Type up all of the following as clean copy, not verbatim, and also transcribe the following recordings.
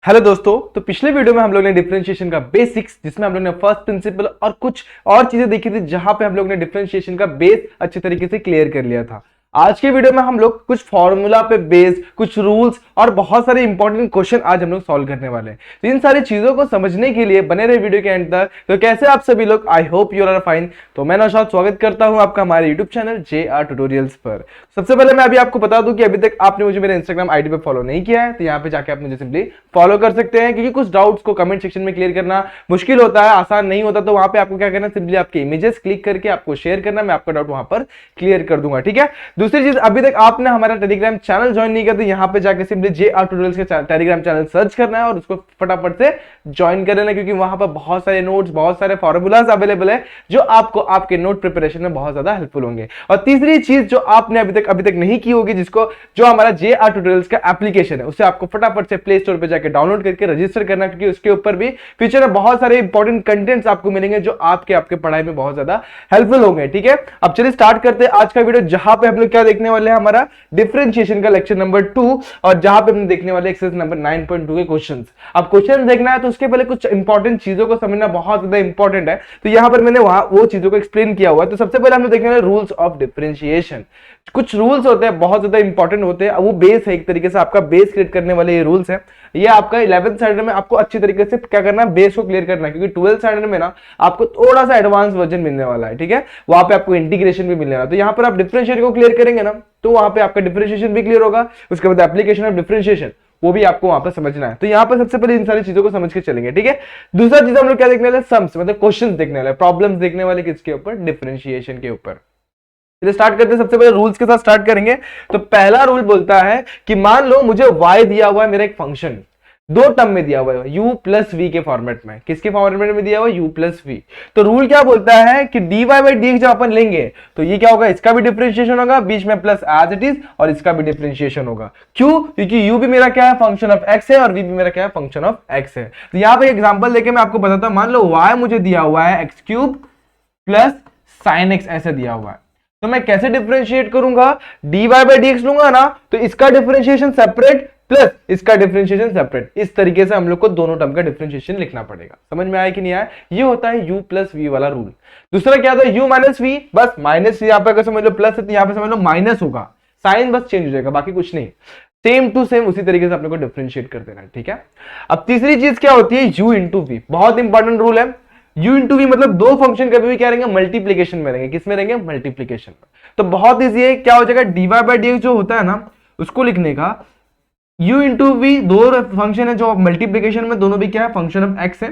Hello दोस्तों। तो पिछले वीडियो में हम लोग ने डिफरेंशिएशन का बेसिक्स, जिसमें हम लोग ने फर्स्ट प्रिंसिपल और कुछ और चीजें देखी थी, जहां पे हम लोग ने डिफरेंशिएशन का बेस अच्छे तरीके से क्लियर कर लिया था। आज के वीडियो में हम लोग कुछ फॉर्मूला पे बेस्ड, कुछ रूल्स और बहुत सारे इंपॉर्टेंट क्वेश्चन आज हम लोग सॉल्व करने वाले हैं। तो इन सारी चीजों को समझने के लिए बने रहे वीडियो के एंड तक। तो कैसे आप सभी लोग, I hope you are fine. तो मैं नौशाद स्वागत करता हूं आपका हमारे यूट्यूब चैनल JR ट्यूटोरियल्स पर। सबसे पहले मैं अभी आपको बता दूं कि अभी तक आपने मुझे मेरे इंस्टाग्राम आईडी पे फॉलो नहीं किया है, तो यहाँ पे जाके आप मुझे सिंपली फॉलो कर सकते हैं, क्योंकि कुछ डाउट्स को कमेंट सेक्शन में क्लियर करना मुश्किल होता है, आसान नहीं होता। तो वहां पे आपको क्या करना है, सिंपली आपके इमेजेस क्लिक करके आपको शेयर करना, मैं आपका डाउट वहां पर क्लियर कर दूंगा। ठीक है। दूसरी चीज, अभी तक आपने हमारा टेलीग्राम चैनल ज्वाइन नहीं किया तो यहाँ पे जाके सिंपली JR ट्यूटोरियल्स के टेलीग्राम चैनल सर्च करना है और उसको फटाफट से ज्वाइन कर लेना, क्योंकि वहां पर बहुत सारे नोट्स, बहुत सारे फॉर्मूलाज अवेलेबल है जो आपको आपके नोट प्रिपरेशन में बहुत ज्यादा हेल्पफुल होंगे। और तीसरी चीज जो आपने अभी तक नहीं की होगी, जिसको जो हमारा JR ट्यूटोरियल्स का एप्लीकेशन है, उसे आपको फटाफट से प्ले स्टोर पे जाके डाउनलोड करके रजिस्टर करना, क्योंकि उसके ऊपर भी फ्यूचर में बहुत सारे इंपॉर्टेंट कंटेंट्स आपको मिलेंगे जो आपके पढ़ाई में बहुत ज्यादा हेल्पफुल होंगे। ठीक है। अब चलिए स्टार्ट करते हैं आज का वीडियो, जहां पे हम लोग क्या देखने वाले हैं, हमारा डिफरेंशिएशन का लेक्चर नंबर 2, और जहां पे हम देखने वाले एक्सरसाइज नंबर 9.2 के क्वेश्चंस। अब क्वेश्चन देखना है तो उसके पहले कुछ इंपॉर्टेंट चीजों को समझना बहुत ज्यादा इंपॉर्टेंट है, तो यहां पर मैंने वहां वो चीजों को एक्सप्लेन किया हुआ है। तो सबसे पहले हम लोग देखने वाले रूल्स ऑफ डिफरेंशिएशन। कुछ रूल्स होते हैं, बहुत ज्यादा इंपॉर्टेंट होते हैं, वो बेस है, एक तरीके से आपका बेस क्रिएट करने वाले ये रूल्स है। ये आपका 11th स्टैंडर्ड में आपको अच्छी तरीके से क्या करना है, बेस को क्लियर करना है, क्योंकि 12th स्टैंडर्ड में ना आपको थोड़ा सा एडवांस वर्जन मिलने वाला है। ठीक है। वहां पे आपको इंटीग्रेशन भी मिलने वाला है, तो यहां पर आप डिफरेंशिएशन को क्लियर करेंगे ना, तो वहां पे आपका डिफरेंशिएशन भी क्लियर होगा। उसके बाद एप्लीकेशन ऑफ डिफरेंशिएशन, वो भी आपको वहां पर समझना है। तो यहां पर सबसे पहले इन सारी चीजों को समझ के चलेंगे। ठीक है। दूसरा चीज हम लोग क्या देखने वाले, सम्स, मतलब क्वेश्चंस देखने वाले, प्रॉब्लम्स देखने वाले, किसके ऊपर, डिफरेंशिएशन के ऊपर। चलिए स्टार्ट करते हैं। सबसे पहले रूल्स के साथ स्टार्ट करेंगे। तो पहला रूल बोलता है कि मान लो मुझे y दिया हुआ है, मेरा एक फंक्शन दो टर्म में दिया हुआ है, u प्लस वी के फॉर्मेट में। किसके फॉर्मेट में दिया हुआ है, u प्लस वी। तो रूल क्या बोलता है कि dy बाई dx जब अपन लेंगे तो ये क्या होगा, इसका भी डिफरेंशिएशन होगा, बीच में प्लस एज इट इज, और इसका भी डिफरेंशिएशन होगा। क्यों? क्योंकि u भी मेरा क्या है, फंक्शन ऑफ x है, और v भी मेरा क्या है, फंक्शन ऑफ x है। तो यहां पर एग्जांपल लेके मैं आपको बताता हूं। मान लो y मुझे दिया हुआ है x cube plus sign x, ऐसे दिया हुआ है। तो मैं कैसे डिफरेंशिएट करूंगा, dy बाई dx लूंगा ना, तो इसका डिफरेंशिएशन सेपरेट प्लस इसका डिफरेंशिएशन सेपरेट। इस तरीके से हम लोग को दोनों टर्म का डिफरेंशिएशन लिखना पड़ेगा। समझ में आया कि नहीं आया? ये होता है u प्लस वी वाला रूल। दूसरा क्या था, u माइनस वी, बस माइनस यहां पर समझ लो प्लस है, तो यहां पर समझ लो माइनस होगा, साइन बस चेंज हो जाएगा, बाकी कुछ नहीं। सेम टू सेम उसी तरीके से अपने को डिफरेंशिएट कर देना है। ठीक है। अब तीसरी चीज क्या होती है, u इंटू वी। बहुत इंपॉर्टेंट रूल है। u इंटू वी मतलब दो फंक्शन कभी भी क्या रहेंगे, मल्टीप्लीकेशन में रहेंगे। किस में रहेंगे, मल्टीप्लीकेशन में। तो बहुत इजी है, क्या हो जाएगा, dy बाई dx जो होता है ना, उसको लिखने का u इंटू वी, दो फंक्शन है जो मल्टीप्लीकेशन में, दोनों भी क्या है, फंक्शन ऑफ x है,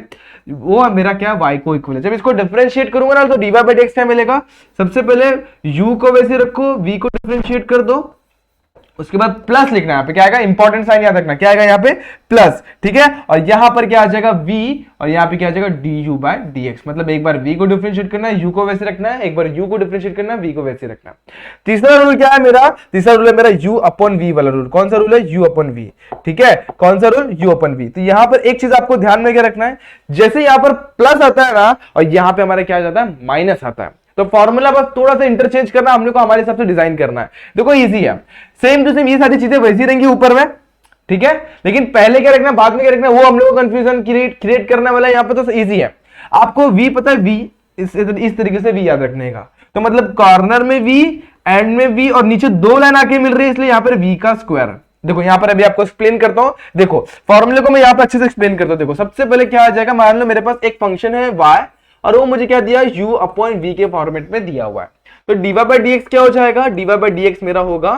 वो मेरा क्या है, y को इक्वल है। जब इसको डिफरेंशिएट करूंगा ना, तो dy बाई dx क्या मिलेगा, सबसे पहले u को वैसे रखो, v को डिफरेंशिएट कर दो, उसके बाद प्लस लिखना है। यहाँ पे क्या आएगा, इंपॉर्टेंट साइन याद रखना, क्या आएगा यहाँ पे, प्लस। ठीक है। और यहां पर क्या आ जाएगा, v, और यहाँ पे क्या आ जाएगा, du बाय dx। मतलब एक बार v को डिफरेंशिएट करना है, u को वैसे रखना है, एक बार u को डिफरेंशिएट करना है, v को वैसे रखना है। तीसरा रूल क्या है मेरा, तीसरा रूल है मेरा u अपॉन v वाला रूल। कौन सा रूल है, u अपॉन v। ठीक है। कौन सा रूल, u अपॉन v। तो यहां पर एक चीज आपको ध्यान में क्या रखना है, जैसे यहां पर प्लस आता है ना, और यहां पे हमारा क्या आ जाता है, माइनस आता है, तो फॉर्मूला बस थोड़ा सा इंटरचेंज करना, हमने को हमारे हिसाब से डिजाइन करना है। देखो इजी है, सेम टू सेम ये सारी चीजें वैसी रहेंगी ऊपर में। ठीक है। लेकिन पहले क्या रखना, बाद में क्या रखना, वो हम लोग को कंफ्यूजन क्रिएट करने वाला है। यहाँ पे तो इजी है, आपको v पता है, v इस तरीके से v याद रखने का। तो मतलब कॉर्नर में v, एंड में v, और नीचे दो लाइन आके मिल रही है, इसलिए यहाँ पर v का स्क्वायर। देखो यहां पर अभी आपको एक्सप्लेन करता हूं। देखो फॉर्मूले को मैं यहां पर अच्छे से एक्सप्लेन करता हूं। देखो सबसे पहले क्या आ जाएगा, मान लो मेरे पास एक फंक्शन है y, और वो मुझे क्या दिया, u अपॉन वी के फॉर्मेट में दिया हुआ है। तो dy बाई dx क्या हो जाएगा, dy बाई dx मेरा होगा,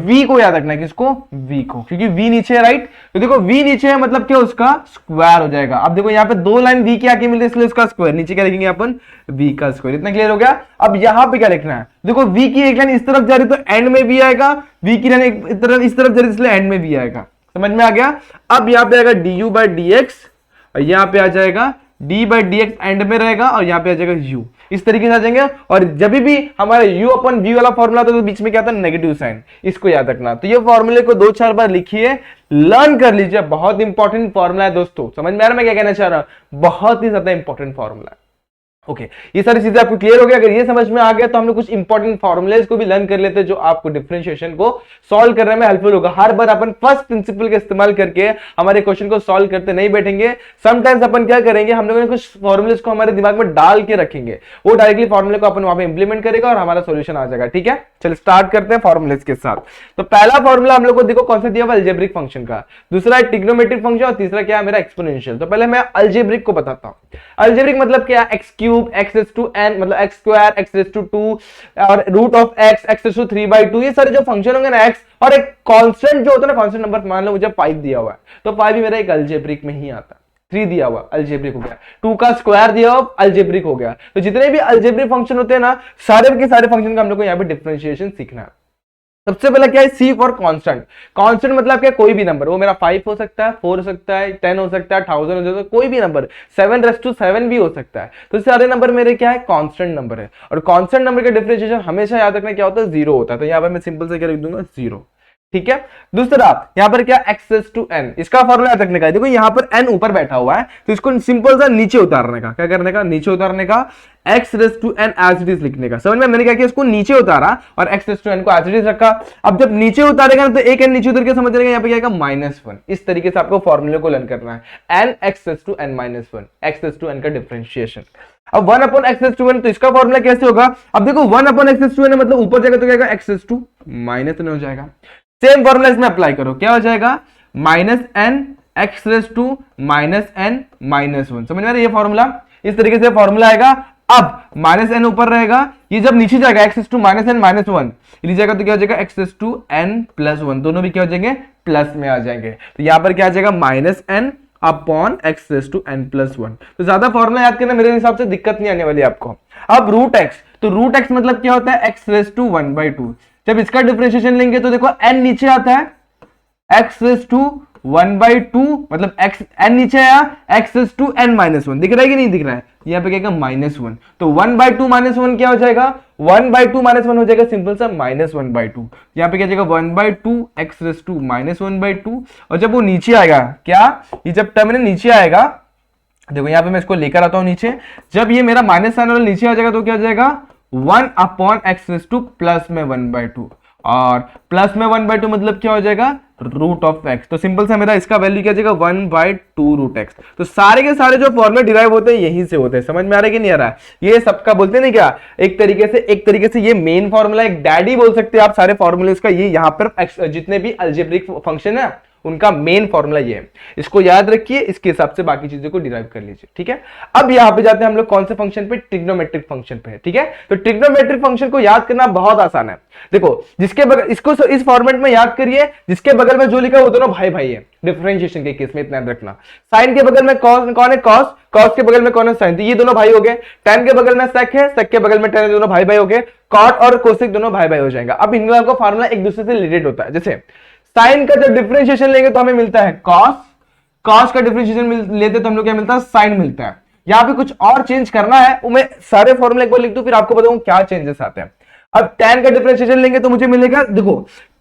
v को याद रखना है, किसको, v को, क्योंकि v नीचे है, राइट। तो देखो v नीचे है मतलब क्या, उसका स्क्वायर हो जाएगा। अब देखो यहाँ पे दो लाइन v की आके मिल रही है, इसलिए उसका स्क्वायर, नीचे क्या लिखेंगे अपन, v का स्क्वायर। इतना क्लियर हो गया। अब यहाँ पे क्या लिखना है, देखो v की एक लाइन इस तरफ जा रही तो एंड में v आएगा, v की लाइन इस तरफ जा रही इसलिए एंड में v आएगा। समझ में आ गया। अब यहाँ पे आएगा du बाई dx, और यहाँ पे आ जाएगा d बाई dx एंड में रहेगा, और यहाँ पे आ जाएगा u। इस तरीके से आ जाएंगे। और जब भी हमारा u अपन v वाला फॉर्मूला था, तो बीच में क्या था, नेगेटिव साइन, इसको याद रखना। तो ये फॉर्मूले को 2-4 बार लिखिए, लर्न कर लीजिए। बहुत इंपॉर्टेंट फॉर्मूला है दोस्तों, समझ में आ रहा है मैं क्या कहना चाह रहा हूं, बहुत ही ज्यादा इंपॉर्टेंट फॉर्मूला है। ओके ये सारी चीजें आपको क्लियर हो गया। अगर ये समझ में आ गया तो हम लोग कुछ इंपॉर्टेंट फॉर्मुलेज को भी लर्न कर लेते हैं जो आपको डिफरेंशिएशन को सॉल्व करने में हेल्पफुल होगा। हर बार अपन फर्स्ट प्रिंसिपल का इस्तेमाल करके हमारे क्वेश्चन को सॉल्व करते नहीं बैठेंगे। समटाइम्स अपन क्या करेंगे, हम लोगों ने कुछ फॉर्मुलेज को हमारे दिमाग में डाल के रखेंगे, वो डायरेक्टली फॉर्मुले को अपन वहां पे इंप्लीमेंट करेगा और हमारा सोल्यूशन आ जाएगा। ठीक है, चलिए स्टार्ट करते हैं फॉर्मुलेज के साथ। तो पहला फॉर्मुला हम लोग को देखो कौन सा दिया हुआ, अलजेब्रिक फंक्शन का, दूसरा है ट्रिग्नोमेट्रिक फंक्शन और तीसरा क्या है मेरा एक्सपोनेंशियल। तो पहले मैं अलजेब्रिक को बताता हूं। अलजेब्रिक मतलब क्या है, x cube x raise to n मतलब x square x raise to 2 और root of x x raise to 3/2, ये सारे जो फंक्शन होंगे ना एक्स और एक कांस्टेंट जो होता है ना, कांस्टेंट नंबर, मान लो मुझे 5 दिया हुआ है तो 5 भी मेरा एक अलजेब्रिक में ही आता है। 3 दिया हुआ अलजेब्रिक हो गया, 2 का स्क्वायर दिया हुआ अलजेब्रिक हो गया। तो जितने भी अलजेब्रिक फंक्शन होते हैं ना, सारे के सारे फंक्शन का हम लोग को यहाँ पे डिफरेंशिएशन सीखना है। सबसे पहले क्या है, सी फॉर कांस्टेंट। कांस्टेंट मतलब क्या, कोई भी नंबर, वो मेरा 5 हो सकता है, 4 हो सकता है, 10 हो सकता है, 1000 हो सकता है, कोई भी नंबर, 7⁻7 भी हो सकता है। तो सारे नंबर मेरे क्या है, कांस्टेंट नंबर है। और कांस्टेंट नंबर का डिफरेंशिएशन हमेशा याद रखना क्या होता है, 0 होता है। तो यहाँ पर मैं सिंपल से क्या लिख दूंगा, 0। ठीक है, दूसरा यहाँ पर क्या, एक्स रेज़ टू n, इसका फॉर्मूला याद रखने का है। देखो यहाँ पर n ऊपर बैठा हुआ है तो इसको सिंपल सा नीचे उतारने का, क्या करने का, नीचे उतारने का, x raise to n as it is लिखने का। समझ में, मैंने क्या किया, इसको नीचे उतारा और एक्स रेज़ टू n को एज इट इज रखा। अब जब नीचे उतारेगा तो एक n नीचे उतर के समझ जाएगा, यहाँ पे क्या आएगा, -1। इस तरीके से आपको फॉर्मूले को लर्न करना है, n x raise to n -1, x raise to n का डिफरेंशिएशन। अब 1 upon x raise to n, तो इसका फॉर्मूला कैसे होगा, अब देखो 1 upon x raise to n मतलब ऊपर जाएगा तो क्या आएगा, एक्स रेज़ टू -n हो जाएगा। सेम फॉर्मूला इसमें अप्लाई करो, क्या हो जाएगा, -n x raise to -n -1। समझ में आ रहा है ये फॉर्मूला, इस तरीके से फॉर्मूला आएगा। अब -n ऊपर रहेगा, ये जब नीचे जाएगा x रेज़ टू -n -1 ये जाएगा तो क्या हो जाएगा, x रेज़ टू n +1, दोनों भी क्या हो जाएंगे, प्लस में आ जाएंगे। तो यहां पर क्या आ जाएगा, -n upon x raise to n +1। तो ज्यादा फॉर्मूला याद करना मेरे हिसाब से दिक्कत नहीं आने वाली आपको। अब रूट x, तो रूट x मतलब क्या होता है, x रेज़ टू 1/2। जब इसका डिफरेंशिएशन लेंगे तो देखो n नीचे आता है, x रेज़ टू 1/2 मतलब x n नीचे आया, x रेज़ टू n -1 दिख रहा है कि नहीं दिख रहा है, यहाँ पे क्या -1। तो 1/2 -1 क्या हो जाएगा, 1/2 -1 हो जाएगा सिंपल सा -1/2। यहाँ पे क्या जाएगा, 1/2 x रेज़ टू -1/2। और जब वो नीचे आएगा, क्या, ये जब टर्म नीचे आएगा, देखो यहाँ पे मैं इसको लेकर आता हूं नीचे, जब ये मेरा माइनस साइन वाला नीचे आ जाएगा तो क्या हो जाएगा, 1 upon x raise two plus में 1/2, और प्लस में 1/2 मतलब क्या हो जाएगा, रूट ऑफ एक्स। तो सिंपल सा मेरा इसका वैल्यू क्या जाएगा, 1/2 रूट एक्स। तो सारे के सारे जो फॉर्मूले डिराइव होते हैं यहीं से होते हैं। समझ में आ रहा है कि नहीं आ रहा है, ये सबका बोलते नहीं क्या, एक तरीके से ये मेन फॉर्मूला, एक डैडी बोल सकते हैं आप सारे फॉर्मूलेस का। ये यहाँ पर जितने भी अलजेब्रिक फंक्शन है उनका मेन फॉर्मूला ये है, इसको याद रखिए, इसके हिसाब से बाकी चीजों को डिराइव कर लीजिए। ठीक है, अब यहाँ पे जाते हैं हम लोग कौन से फंक्शन पे, ट्रिग्नोमेट्रिक फंक्शन पे। ठीक है, तो ट्रिग्नोमेट्रिक फंक्शन को याद करना बहुत आसान है। देखो जिसके बगल, इसको इस फॉर्मेट में याद करिए, जिसके बगल में जो लिखा है वो दोनों भाई भाई है। डिफरेंशिएशन के केस में इतना याद रखना, साइन के बगल में कौन है, कॉस, कॉस के बगल में कौन है, साइन, तो ये दोनों भाई हो गए। टैन के बगल में सेक है, सेक के बगल में टैन है, दोनों भाई भाई हो गए। कॉट और कोसेक दोनों भाई भाई हो जाएगा। अब इन लोगों का फॉर्मूला एक दूसरे से रिलेटेड होता है। जैसे साइन का जब डिफरेंशिएशन लेंगे तो हमें मिलता है कॉस, कॉस का डिफरेंशिएशन लेते तो हम लोग क्या मिलता है, साइन मिलता है। यहां पे कुछ और चेंज करना है, वो मैं सारे फॉर्मूले एक बार लिख दूं फिर आपको बताऊं क्या चेंजेस आते हैं। अब tan का डिफरेंशिएशन लेंगे तो मुझे मिलेगा, देखो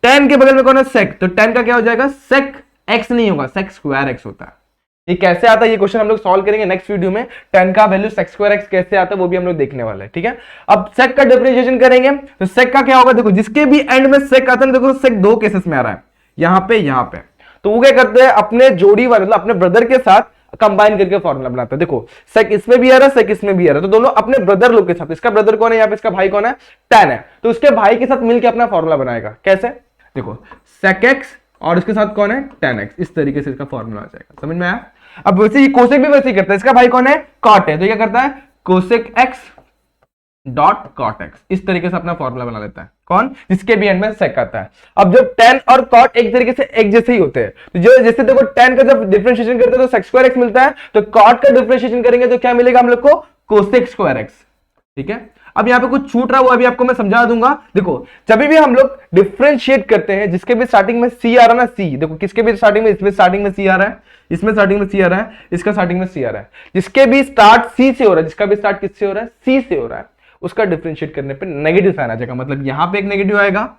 tan के बगल में कौन है, sec, तो tan का क्या हो जाएगा, sec x नहीं होगा, sec स्क्वायर x होता है। ये कैसे आता है, ये क्वेश्चन हम लोग सॉल्व करेंगे नेक्स्ट वीडियो में। tan का वैल्यू sec स्क्वायर x कैसे आता है वो भी हम लोग देखने वाले हैं। ठीक है, अब sec का डिफरेंशिएशन करेंगे तो sec का क्या होगा, देखो जिसके भी एंड में sec आता है, देखो sec 2 केसेस में आ रहा है, यहाँ पे तो वो क्या करते हैं, अपने जोड़ी वाले मतलब अपने ब्रदर के साथ कंबाइन करके फॉर्मूला बनाता है। देखो सेक इसमें भी आ रहा है, सेक इसमें भी आ रहा है, तो दोनों अपने ब्रदर लोग के साथ, इसका ब्रदर कौन है यहाँ पे, इसका भाई कौन है, tan है, तो उसके भाई के साथ मिलकर अपना फॉर्मूला बनाएगा। कैसे, देखो sec x और उसके साथ कौन है, tan x, इस तरीके से इसका फॉर्मूला आ जाएगा। समझ में आया। अब वैसे ही कोसेक भी वैसे ही करता है, इसका भाई कौन है, cot है, तो क्या करता है, cosec x dot cot x, इस तरीके से अपना फॉर्मूला बना लेता है। कौन, जिसके भी एंड में sec आता है। अब जब tan और cot एक तरीके से एक जैसे ही होते हैं, तो जो जैसे देखो tan का जब डिफरेंशिएशन करते हैं तो sec स्क्वायर x मिलता है, तो cot का डिफरेंशिएशन करेंगे तो क्या मिलेगा हम लोग को, cosec स्क्वायर x। ठीक है, अब यहाँ पे कुछ छूट रहा है वो अभी आपको मैं समझा दूंगा। देखो जब भी हम लोग डिफरेंशिएट करते हैं, जिसके भी स्टार्टिंग में c आ रहा है ना, c, देखो किसके भी स्टार्टिंग में, इसमें स्टार्टिंग में c आ रहा है, इसमें स्टार्टिंग में c आ रहा है, इसका स्टार्टिंग में c आ रहा है, जिसके भी स्टार्ट c से हो रहा है, जिसका भी स्टार्ट किससे हो रहा है, c से हो रहा है, उसका डिफरेंशिएट करने पे नेगेटिव साइन आ जाएगा, मतलब यहां पे एक नेगेटिव आएगा,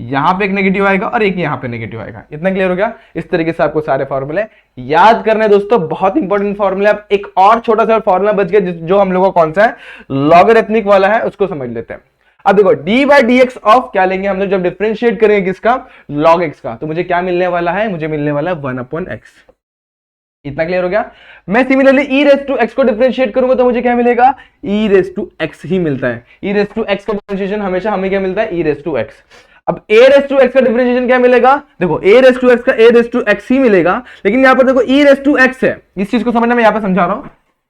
यहां पे एक नेगेटिव आएगा और एक यहां पे नेगेटिव आएगा। इतना क्लियर हो गया? इस तरीके से आपको सारे फॉर्मूले याद करने हैं दोस्तों, बहुत इंपॉर्टेंट फॉर्मूला। अब एक और छोटा सा फॉर्मूला बच गया जो हम लोगों का कौन सा है, लॉगरिथमिक वाला है, उसको समझ लेते हैं। अब देखो D by d x of क्या लेंगे हम लोग जब डिफरेंशिएट करेंगे किसका, लॉग एक्स का, तो मुझे क्या मिलने वाला है, मुझे मिलने वाला है 1/x। इतना क्लियर हो गया? मैं similarly e raise to x को डिफरेंशिएट करूंगा तो मुझे क्या मिलेगा, e रेस टू x ही मिलता है। e रेस टू x का डिफरेंशिएशन हमेशा हमें क्या मिलता है, e रेस टू x। अब a रेस टू x का डिफरेंशिएशन क्या मिलेगा, देखो a रेस टू x का a रेस टू x ही मिलेगा, लेकिन यहां पर देखो e रेस टू x है, इस चीज को समझना मैं यहां पर समझा रहा हूं।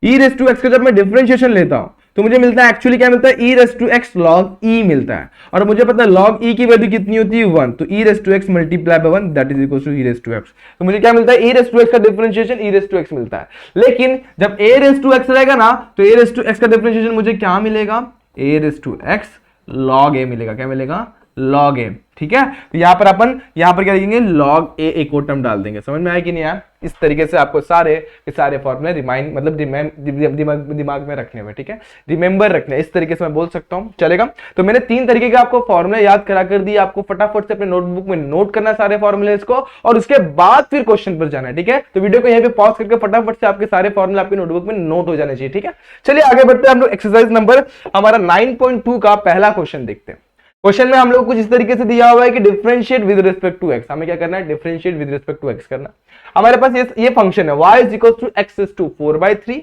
e रेस टू x का जब मैं डिफरेंशिएशन लेता हूं तो मुझे मिलता है एक्चुअली क्या मिलता है, e raise to x log e मिलता है, और मुझे पता है log e की वैल्यू कितनी होती है 1, तो e raise to x multiply by 1 that is equal to e raise to x। तो मुझे क्या मिलता है, e रेस टू x का differentiation e raise to x मिलता है। लेकिन जब a रेस टू x रहेगा ना तो a रेस टू x का डिफरेंशिएशन मुझे क्या मिलेगा, a raise to x log a मिलेगा। क्या मिलेगा, log a। ठीक है, तो यहां पर अपन यहां पर क्या लिखेंगे, log a एक और टर्म डाल देंगे। समझ में आया कि नहीं आया? इस तरीके से आपको सारे के सारे फॉर्मूले रिमाइंड मतलब दिमाग में रखने में, ठीक है, रिमेंबर रखने, इस तरीके से मैं बोल सकता हूं, चलेगा? तो मैंने 3 तरीके के आपको फॉर्मूले याद करा कर दिए, आपको फटाफट से अपने नोटबुक में नोट करना सारे फॉर्मूले को, और उसके बाद फिर क्वेश्चन पर जाना है। ठीक है, तो वीडियो को यहीं पे पॉज करके फटाफट से आपके सारे फॉर्मूले आपके नोटबुक में नोट हो जाने चाहिए। ठीक है, चलिए आगे बढ़ते हैं, हम लोग एक्सरसाइज नंबर हमारा 9.2 का पहला क्वेश्चन देखते हैं। क्वेश्चन में हम लोग कुछ इस तरीके से दिया हुआ है कि differentiate with respect to x, हमें क्या करना है, differentiate with respect to x करना। हमारे पास ये फंक्शन है y is equal to x is to 4/3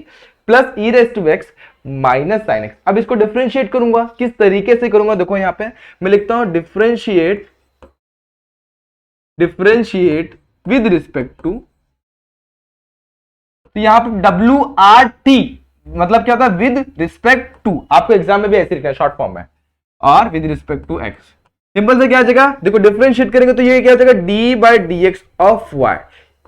plus e raise to x minus sin x। अब इसको डिफरेंशिएट करूंगा, किस तरीके से करूंगा, देखो यहां पे मैं लिखता हूं डिफरेंशिएट विद रिस्पेक्ट टू, तो यहां पे WRT मतलब क्या होता है, विद रिस्पेक्ट टू, आपको एग्जाम में भी ऐसे लिखना है शॉर्ट फॉर्म में, और with respect to x। Simple से क्या आ जाएगा, देखो डिफरेंशिएट करेंगे तो ये क्या हो जाएगा, d by d x of y,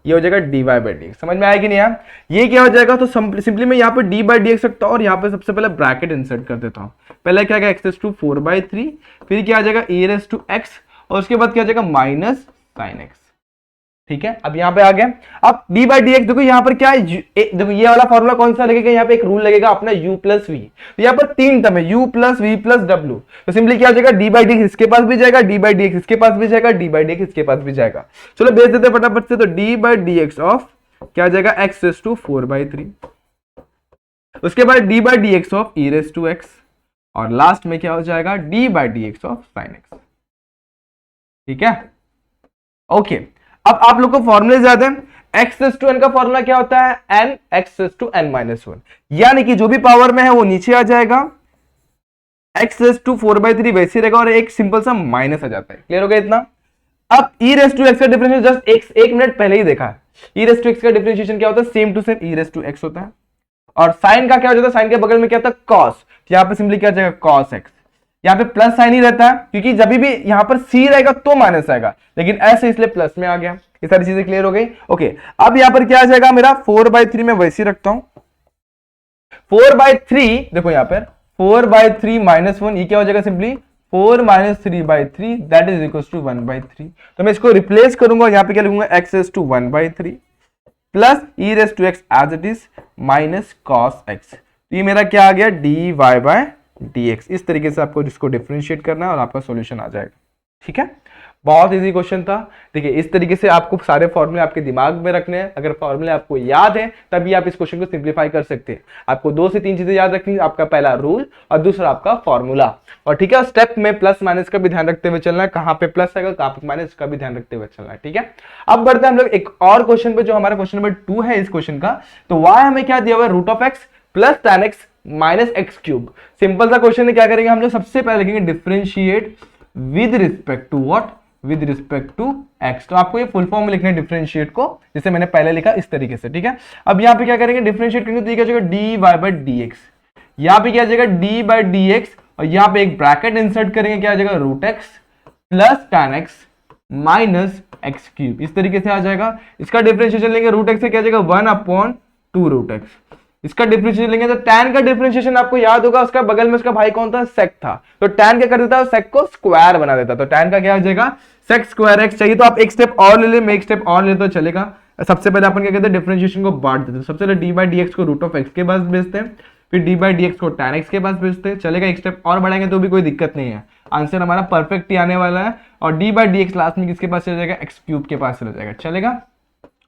ये हो जाएगा d y by d x. समझ में आया कि नहीं यार? ये क्या हो जाएगा, तो सिंपली मैं यहाँ पे डी बाई डी एक्स रखता हूँ और यहाँ पे सबसे पहले ब्रैकेट इंसर्ट कर देता हूँ। पहले क्या आएगा, एक्स रेस टू 4/3, फिर क्या आ जाएगा e रेस टू x, और उसके बाद क्या आ जाएगा माइनस sin x। ठीक है, अब यहां पे आ गया। अब d बाई डी एक्स देखो यहां पर क्या है, देखो ये वाला फॉर्मूला कौन सा लगेगा, यहां पे एक रूल लगेगा अपना u प्लस वी, तो यहां पर 3 टर्म है u plus v plus w, तो सिंपली क्या हो जाएगा, d बाई डी एक्स इसके पास भी जाएगा, d बाई डी एक्स इसके पास भी जाएगा, d बाई डी एक्स इसके पास भी जाएगा। चलो भेज देते हैं फटाफट से, तो d by d x of क्या आ जाएगा, x रेस टू 4/3, उसके बाद d by d x of e raise to x, और लास्ट में क्या हो जाएगा, d by d x of sin x। ठीक है, ओके। अब आप लोग को फॉर्मूले याद है, x रेस टू n का फॉर्मूला क्या होता है, n x raise to n minus 1, यानी कि जो भी पावर में है वो नीचे आ जाएगा, x रेस टू 4/3 वैसे रहेगा, और एक सिंपल सा माइनस आ जाता है। क्लियर हो गया इतना? अब e रेस टू x का डिफरेंशिएशन जस्ट एक मिनट पहले ही देखा है, e रेस टू x का डिफरेंशिएशन क्या होता है, same to same e raise to x होता है, और साइन का क्या हो जाता है, साइन के बगल में क्या होता है, cos, यहां पे सिंपली क्या आ जाएगा, cos x, यहाँ पे प्लस साइन ही रहता है क्योंकि जब भी यहाँ पर सी रहेगा तो माइनस आएगा, लेकिन ऐसे इसलिए प्लस में आ गया। ये सारी चीजें क्लियर हो गई? ओके, अब यहाँ पर क्या आ जाएगा मेरा 4/3 में वैसे ही रखता हूं, 4/3 देखो यहाँ पर 4/3 माइनस 1, ये क्या हो जाएगा, simply 4 minus 3/3 that is equal to 1/3। तो मैं इसको रिप्लेस करूंगा, यहाँ पे क्या लिखूंगा, x raise to 1/3 plus e raise to x as it is minus cos x, तो ये मेरा क्या आ गया, dy बाय dx। इस तरीके से आपको इसको डिफरेंशिएट करना है और आपका सॉल्यूशन आ जाएगा। ठीक है, बहुत इजी क्वेश्चन था। देखिए इस तरीके से आपको सारे फॉर्मूले आपके दिमाग में रखने हैं, अगर फॉर्मूले आपको याद है तभी आप इस क्वेश्चन को सिंप्लीफाई कर सकते हैं। आपको 2 से 3 चीजें याद रखनी है, आपका पहला रूल और दूसरा आपका फॉर्मूला, और ठीक है स्टेप में प्लस माइनस का भी ध्यान रखते हुए चलना है, कहां पे प्लस आएगा कहां पे माइनस का भी ध्यान रखते हुए चलना है। ठीक है, अब बढ़ते हैं हम लोग एक और क्वेश्चन पे जो हमारा क्वेश्चन नंबर 2 है इस क्वेश्चन का। तो y हमें क्या दिया हुआ है, root of x plus tan x minus x cube. Simple सा क्वेश्चन है, क्या करेंगे हम लोग, सबसे पहले लिखेंगे differentiate with respect to what, with respect to x। तो आपको ये फुल फॉर्म में लिखना है डिफरेंशिएट को, जैसे मैंने पहले लिखा इस तरीके से। ठीक है, अब यहाँ पे क्या करेंगे, डिफरेंशिएट करेंगे तो ये क्या हो जाएगा, dy बाय dx, यहाँ पे क्या आ जाएगा d बाय dx, और यहाँ पे एक ब्रैकेट इंसर्ट करेंगे, क्या आ जाएगा, root x plus tan x minus x cube. इस तरीके से आ जाएगा। इसका डिफरेंशिएशन लेंगे, रूट x से क्या आ जाएगा, 1/2 रूट x। इसका डिफरेंशिएशन लेंगे तो tan का डिफरेंशिएशन आपको याद होगा, उसका बगल में उसका भाई कौन था, sec था, तो tan क्या कर देता है, sec को स्क्वायर बना देता, तो tan का क्या हो जाएगा, sec स्क्वायर x। चाहिए तो आप एक स्टेप और ले ले, मैं एक स्टेप और ले तो चलेगा। सबसे पहले अपन क्या कहते हैं, डिफरेंशिएशन को बांट देते हैं। सबसे पहले d बाई डी एक्स को रूट ऑफ एक्स के पास भेजते हैं, फिर डी बाई डी एक्स को tan x के पास भेजते हैं, चलेगा। एक स्टेप और बढ़ाएंगे तो भी कोई दिक्कत नहीं है, आंसर हमारा परफेक्ट ही आने वाला है। और D by d x last में किसके पास चला जाएगा, एक्स क्यूब के पास चला जाएगा, चलेगा।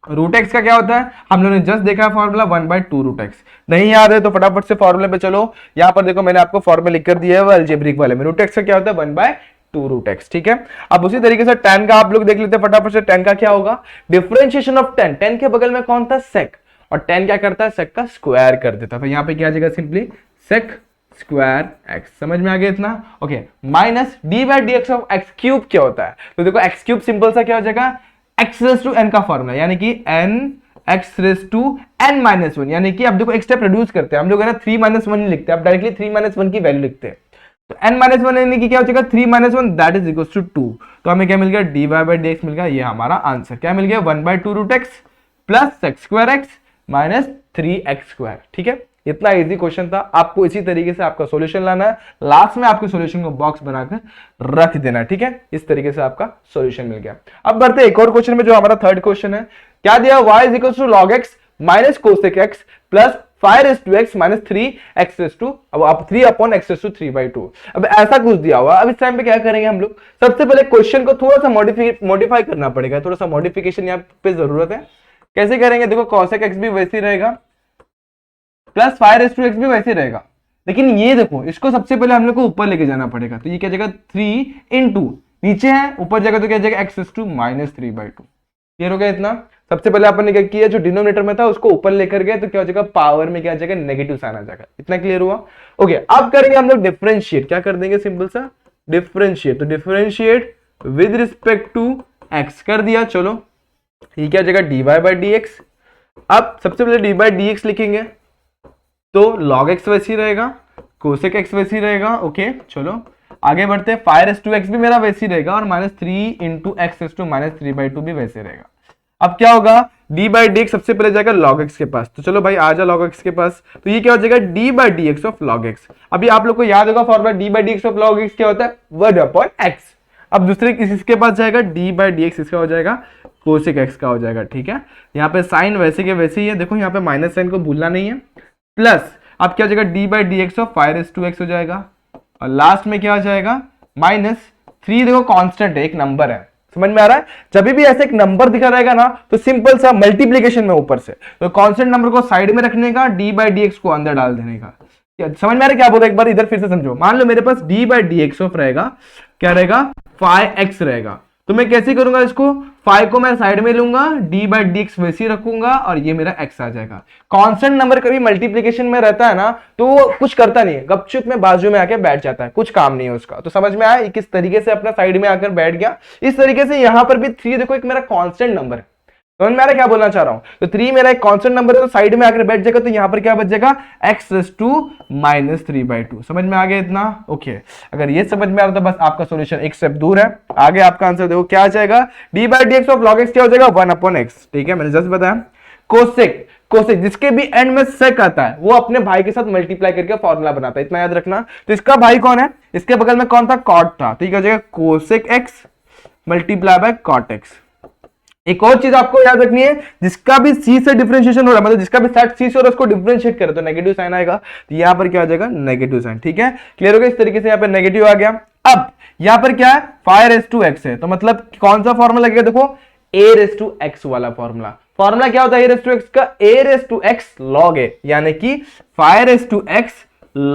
रूट एक्स का क्या होता है, हम लोगों ने जस्ट देखा है फॉर्मूला 1/2 रूट एक्स। नहीं याद है तो फटाफट से फॉर्मूले पे चलो, यहाँ पर देखो मैंने आपको फॉर्मूला लिख कर दिया है वो अलजेब्रिक वाले में। रूट एक्स का क्या होता है 1/2 रूट एक्स, ठीक है। अब उसी तरीके से tan का आप लोग देख लेते हैं फटाफट से। tan का क्या होगा, डिफरेंशिएशन ऑफ tan, tan के बगल में कौन था sec, और tan क्या करता है sec का स्क्वायर कर देता है, तो यहाँ पे क्या आ जाएगा सिंपली sec स्क्वायर x। समझ में आ गया इतना, okay. Minus D by d x of x cube क्या होता है, तो देखो एक्स क्यूब सिंपल सा क्या हो जाएगा, x रेस टू n का फॉर्मूला, यानी कि n x raise to n minus 1, यानी कि अब देखो एक स्टेप रिड्यूस करते हैं हम लोग, है ना 3 - 1 नहीं लिखते, आप डायरेक्टली 3 - 1 की वैल्यू लिखते हैं। तो n - 1 यानी कि क्या हो जाएगा 3 - 1 दैट इज इक्वल टू 2। तो हमें क्या मिल गया, d y by d x मिल गया, ये हमारा आंसर क्या मिल गया 1/2 root x plus sec square x minus 3x square, ठीक है। इतना इजी क्वेश्चन था, आपको इसी तरीके से आपका सॉल्यूशन लाना है, लास्ट में आपके सॉल्यूशन को बॉक्स बनाकर रख देना, ठीक है। इस तरीके से आपका सॉल्यूशन मिल गया। अब बढ़ते हैं एक और क्वेश्चन में, जो हमारा थर्ड क्वेश्चन है। क्या दिया, y is equal to log x minus cosec x plus 5x minus 3x, अब आप 3/x/3/2। अब ऐसा कुछ दिया हुआ, अब इस टाइम पे क्या करेंगे हम लोग, सबसे पहले क्वेश्चन को थोड़ा सा मॉडिफाई करना पड़ेगा, थोड़ा सा मॉडिफिकेशन यहाँ पे जरूरत है। कैसे करेंगे, देखो cosec x भी वैसे ही रहेगा प्लस 5x भी वैसे रहेगा, लेकिन ये देखो इसको सबसे पहले हम लोग को ऊपर लेके जाना पड़ेगा, तो ये क्या जाएगा 3 इंटू नीचे है, ऊपर जाएगा तो क्या जाएगा x/-3/2। क्लियर हो गया इतना। सबसे पहले अपन ने क्या किया, जो डिनोमिनेटर में था उसको ऊपर लेकर गए, तो क्या हो जाएगा पावर में क्या जाएगा नेगेटिव साइन आ जाएगा। इतना क्लियर हुआ, ओके। अब करेंगे हम लोग डिफरेंशिएट, क्या कर देंगे सिंपल सा डिफरेंशिएट, तो differentiate with respect to x कर दिया, चलो ये क्या हो जाएगा d y by d x. अब सबसे पहले डी बाई डी एक्स लिखेंगे, तो log x वैसे ही रहेगा, कोसेक x वैसे ही रहेगा, ओके। चलो आगे बढ़ते हैं, 5x भी मेरा वैसे ही रहेगा, और माइनस 3 इंटू x/-3/2 भी वैसे रहेगा। अब क्या होगा, d बाई डी एक्स सबसे पहले जाएगा log x के पास, तो चलो भाई आ जा log x के पास, तो ये क्या हो जाएगा d by d x of log x। अभी आप लोग को याद होगा formula d by d x of log x क्या होता है 1/x। अब दूसरे किसके पास जाएगा, d बाई डी एक्स इसका हो जाएगा कोसेक x का हो जाएगा, ठीक है। यहाँ पे साइन वैसे के वैसे ही है, देखो यहाँ पे माइनस साइन को भूलना नहीं है, प्लस अब क्या हो जाएगा d by d x of 5x हो जाएगा, और लास्ट में क्या हो जाएगा माइनस 3, देखो कांस्टेंट है, एक नंबर है, समझ में आ रहा है। जब भी ऐसे एक नंबर दिखा रहेगा ना, तो सिंपल सा मल्टीप्लीकेशन में ऊपर से, तो कांस्टेंट नंबर को साइड में रखने का, डी बाई डी एक्स को अंदर डाल देने का। समझ में आ रहा है क्या बोला, एक बार इधर फिर से समझो। मान लो मेरे पास d by d x of रहेगा, क्या रहेगा 5x रहेगा, तो मैं कैसे करूंगा इसको, 5 को मैं साइड में लूंगा, d बाई डी एक्स वैसे ही रखूंगा, और ये मेरा x आ जाएगा। कांस्टेंट नंबर कभी मल्टीप्लीकेशन में रहता है ना, तो वो कुछ करता नहीं है, गपचुप में बाजू में आके बैठ जाता है, कुछ काम नहीं है उसका। तो समझ में आया किस तरीके से अपना साइड में आकर बैठ गया। इस तरीके से यहां पर भी 3 देखो एक मेरा कांस्टेंट नंबर है, समझ में आ रहा क्या बोलना चाह रहा हूं, तो 3 मेरा एक कांस्टेंट नंबर है, तो साइड में आकर बैठ जाएगा, तो यहां पर क्या बच जाएगा x/-3/2। समझ में आ गया इतना, ओके। अगर ये समझ में आ रहा तो बस आपका सॉल्यूशन एक स्टेप दूर है। आगे आपका आंसर देखो क्या आ जाएगा, d by d x of log x क्या हो जाएगा 1/x, ठीक है, मैंने जस्ट बताया। कोसेक, कोसेक जिसके भी एंड में सेक आता है, वो अपने भाई के साथ मल्टीप्लाई करके फॉर्मूला बनाता है, इतना याद रखना। तो इसका भाई कौन है, इसके बगल में कौन था कॉट था, ठीक है, हो जाएगा cosec x multiply by cot x। एक और चीज आपको याद रखनी है, जिसका भी c से डिफरेंशिएशन हो रहा है, मतलब जिसका भी सेट c से हो रहा है उसको डिफरेंशिएट करे तो नेगेटिव साइन आएगा, तो यहां पर क्या आ जाएगा नेगेटिव साइन, ठीक है। क्लियर हो गया, इस तरीके से यहां पर नेगेटिव आ गया। अब यहां पर क्या है 5x है, तो मतलब कौन सा फॉर्मूला लगेगा, देखो a⁻x वाला फॉर्मूला। फॉर्मूला क्या होता है a⁻x का, a⁻x log a, यानी कि 5x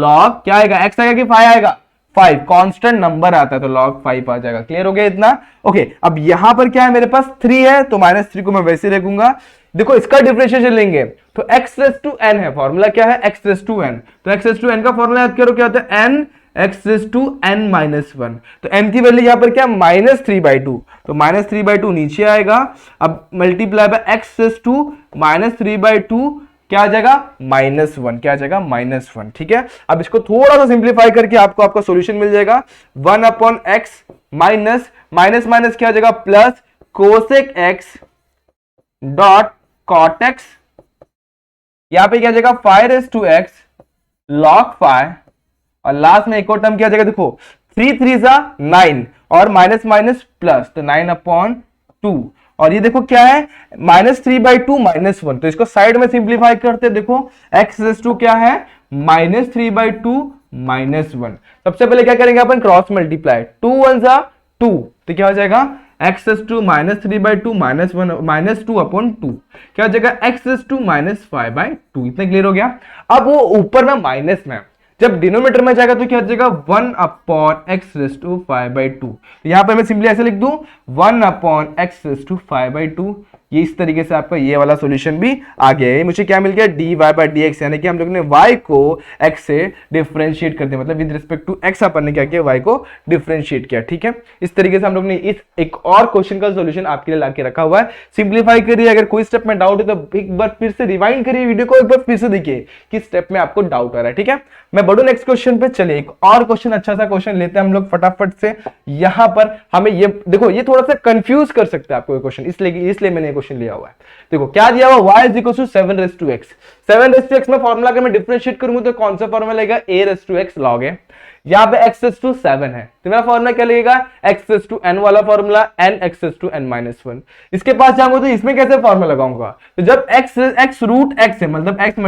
log क्या आएगा, x आएगा कि 5 आएगा, 5 कांस्टेंट नंबर आता है तो log 5 आ जाएगा। क्लियर हो गया इतना, ओके। अब यहां पर क्या है मेरे पास 3 है, तो -3 को मैं वैसे रखूंगा। देखो इसका डिफरेंशिएशन लेंगे तो x⁻n है, फॉर्मूला क्या है x⁻n, तो x⁻n का फॉर्मूला याद करो क्या होता है n x⁻n-1, तो n की वैल्यू यहां पर क्या -3/2, तो -3/2 नीचे आएगा। अब मल्टीप्लाई बाय x⁻-3/2 क्या आ जाएगा -1, क्या आ जाएगा -1, ठीक है। अब इसको थोड़ा सा सिंप्लीफाई करके आपको आपका सॉल्यूशन मिल जाएगा 1/x माइनस माइनस माइनस क्या आ जाएगा plus cosec x dot cot x, यहां पे क्या आ जाएगा 5x log 5, और लास्ट में एक और टर्म क्या आ जाएगा, देखो 3 3 9 और माइनस माइनस प्लस, तो 9/2, और ये देखो क्या है -3/2 -1, तो इसको साइड में सिंप्लीफाई करते देखो x2 क्या है -3/2 -1। सबसे पहले क्या करेंगे अपन, क्रॉस मल्टीप्लाई, 2 1 जा 2, तो क्या हो जाएगा x⁻² -3/2 -2/2, क्या हो जाएगा x⁻5/2। इतना क्लियर हो गया। अब वो ऊपर में माइनस में, जब डिनोमिनेटर में जाएगा तो क्या हो जाएगा 1/x⁵5/2। यहां पर मैं सिंपली ऐसे लिख दूं 1/x⁵5/2। ये इस तरीके से आपका ये वाला सॉल्यूशन भी आ गया है। मुझे क्या मिल गया dy/dx, यानी कि हम लोग ने y को x से डिफरेंशिएट कर दिया, मतलब विद रिस्पेक्ट टू x अपन ने क्या किया, y को डिफरेंशिएट किया। ठीक है, इस तरीके से हम लोग ने इस एक और क्वेश्चन का सॉल्यूशन आपके लिए लाके रखा हुआ है। सिंप्लीफाई करिए, अगर कोई स्टेप में डाउट है तो एक बार फिर से रिवाइंड करिए वीडियो को, एक बार फिर से देखिए किस स्टेप में आपको डाउट आ रहा है। ठीक है, मैं बढ़ू नेक्स्ट क्वेश्चन पे। चलिए एक और क्वेश्चन, अच्छा सा क्वेश्चन लेते हैं हम लोग फटाफट से। यहां पर हमें ये देखो, ये थोड़ा सा कंफ्यूज कर सकता है आपको ये क्वेश्चन, इसलिए मैंने ये क्वेश्चन लिया हुआ है। देखो क्या दिया हुआ, y = 7/x। 7/x में फॉर्मूला अगर मैं डिफरेंशिएट करूंगा तो कौन सा फॉर्मूला लगेगा, a⁻x log है। यहां पे x⁻7 है तो मेरा फॉर्मूला क्या लगेगा, x⁻n वाला फॉर्मूला, n(x⁻n-1)। इसके पास जाऊंगा तो इसमें कैसे फॉर्मूला लगाऊंगा, तो जब x √x है, मतलब x ×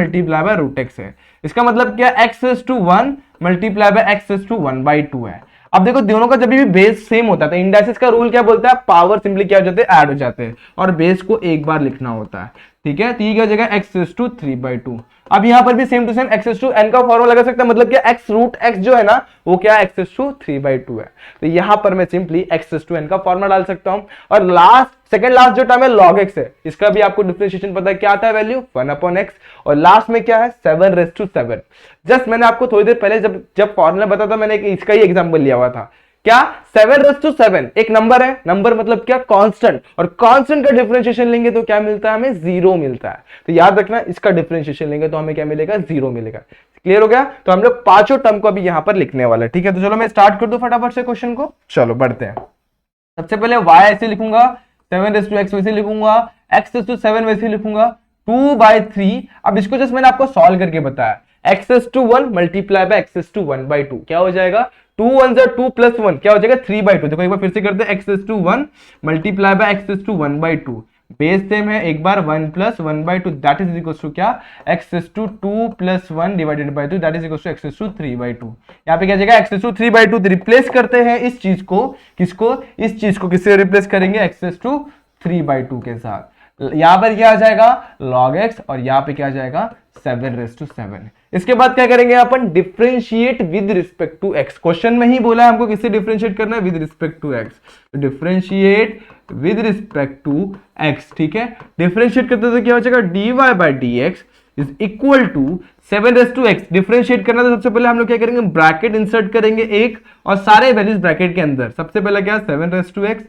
√x है, इसका मतलब क्या, x⁻1 × x⁻1/2 है। अब देखो दोनों का जब भी बेस सेम होता है तो इंडाइसिस का रूल क्या बोलता है, पावर सिंपली क्या हो जाते हैं, ऐड हो जाते हैं, और बेस को एक बार लिखना होता है। ठीक है, तो ये क्या हो जाएगा x⁻3/2। अब यहां पर भी सेम टू सेम x⁻n का फॉर्मूला लगा सकता है, मतलब क्या x√x जो है ना वो क्या x⁻3/2 है। तो यहां पर मैं सिंपली x⁻n का फॉर्मूला डाल सकता हूं। और सेकंड लास्ट जो टर्म है log x है, इसका भी आपको डिफरेंशिएशन पता है, क्या आता है वैल्यू 1/x, और लास्ट में क्या है 7/7। जस्ट मैंने आपको थोड़ी देर पहले जब फॉर्मूला बताया था, मैंने इसका ही एग्जांपल लिया हुआ था। क्या 7/7 एक नंबर है, नंबर मतलब क्या, कांस्टेंट, और कांस्टेंट का डिफरेंशिएशन लेंगे तो क्या मिलता है, हमें 0 मिलता है। तो याद रखना, इसका डिफरेंशिएशन लेंगे तो हमें क्या मिलेगा, 0 मिलेगा। क्लियर हो गया। तो हम लोग पांचों टर्म को अभी यहां पर लिखने वाला है। ठीक है, तो चलो मैं स्टार्ट कर दूं फटाफट से क्वेश्चन को, चलो बढ़ते हैं। सबसे पहले y ऐसे लिखूंगा, 7/x वैसे लिखूंगा, x⁻7 वैसे लिखूंगा, 2/3। अब इसको जस्ट मैंने आपको सॉल्व करके बताया, x⁻1 × x⁻1/2 क्या हो जाएगा, 2 1 = 2 + 1 क्या हो जाएगा 3/2। देखो एक बार फिर से करते हैं, x⁻1 × x⁻1/2, बेस सेम है, एक बार 1 + 1/2 दैट इज इक्वल टू क्या, x⁻2 + 1 / 2 that is equal to x⁻3/2। यहाँ पे क्या जाएगा x⁻3/2, रिप्लेस करते हैं इस चीज को, किसको, इस चीज को किससे रिप्लेस करेंगे, x⁻3/2 के साथ। यहां पर क्या आ जाएगा log x, और यहां पे क्या आ जाएगा 7/7। इसके बाद क्या करेंगे अपन, differentiate with respect to x। Question में ही बोला है हमको किससे डिफरेंशिएट करना है, with respect to x। Differentiate with respect to x। ठीक है, डिफरेंशिएट करते तो क्या हो जाएगा, dy/dx is equal to 7/x। Differentiate करना तो सबसे पहले हम लोग क्या करेंगे, ब्रैकेट इंसर्ट करेंगे एक, और सारे वैल्यूज ब्रैकेट के अंदर। सबसे पहले क्या 7/x,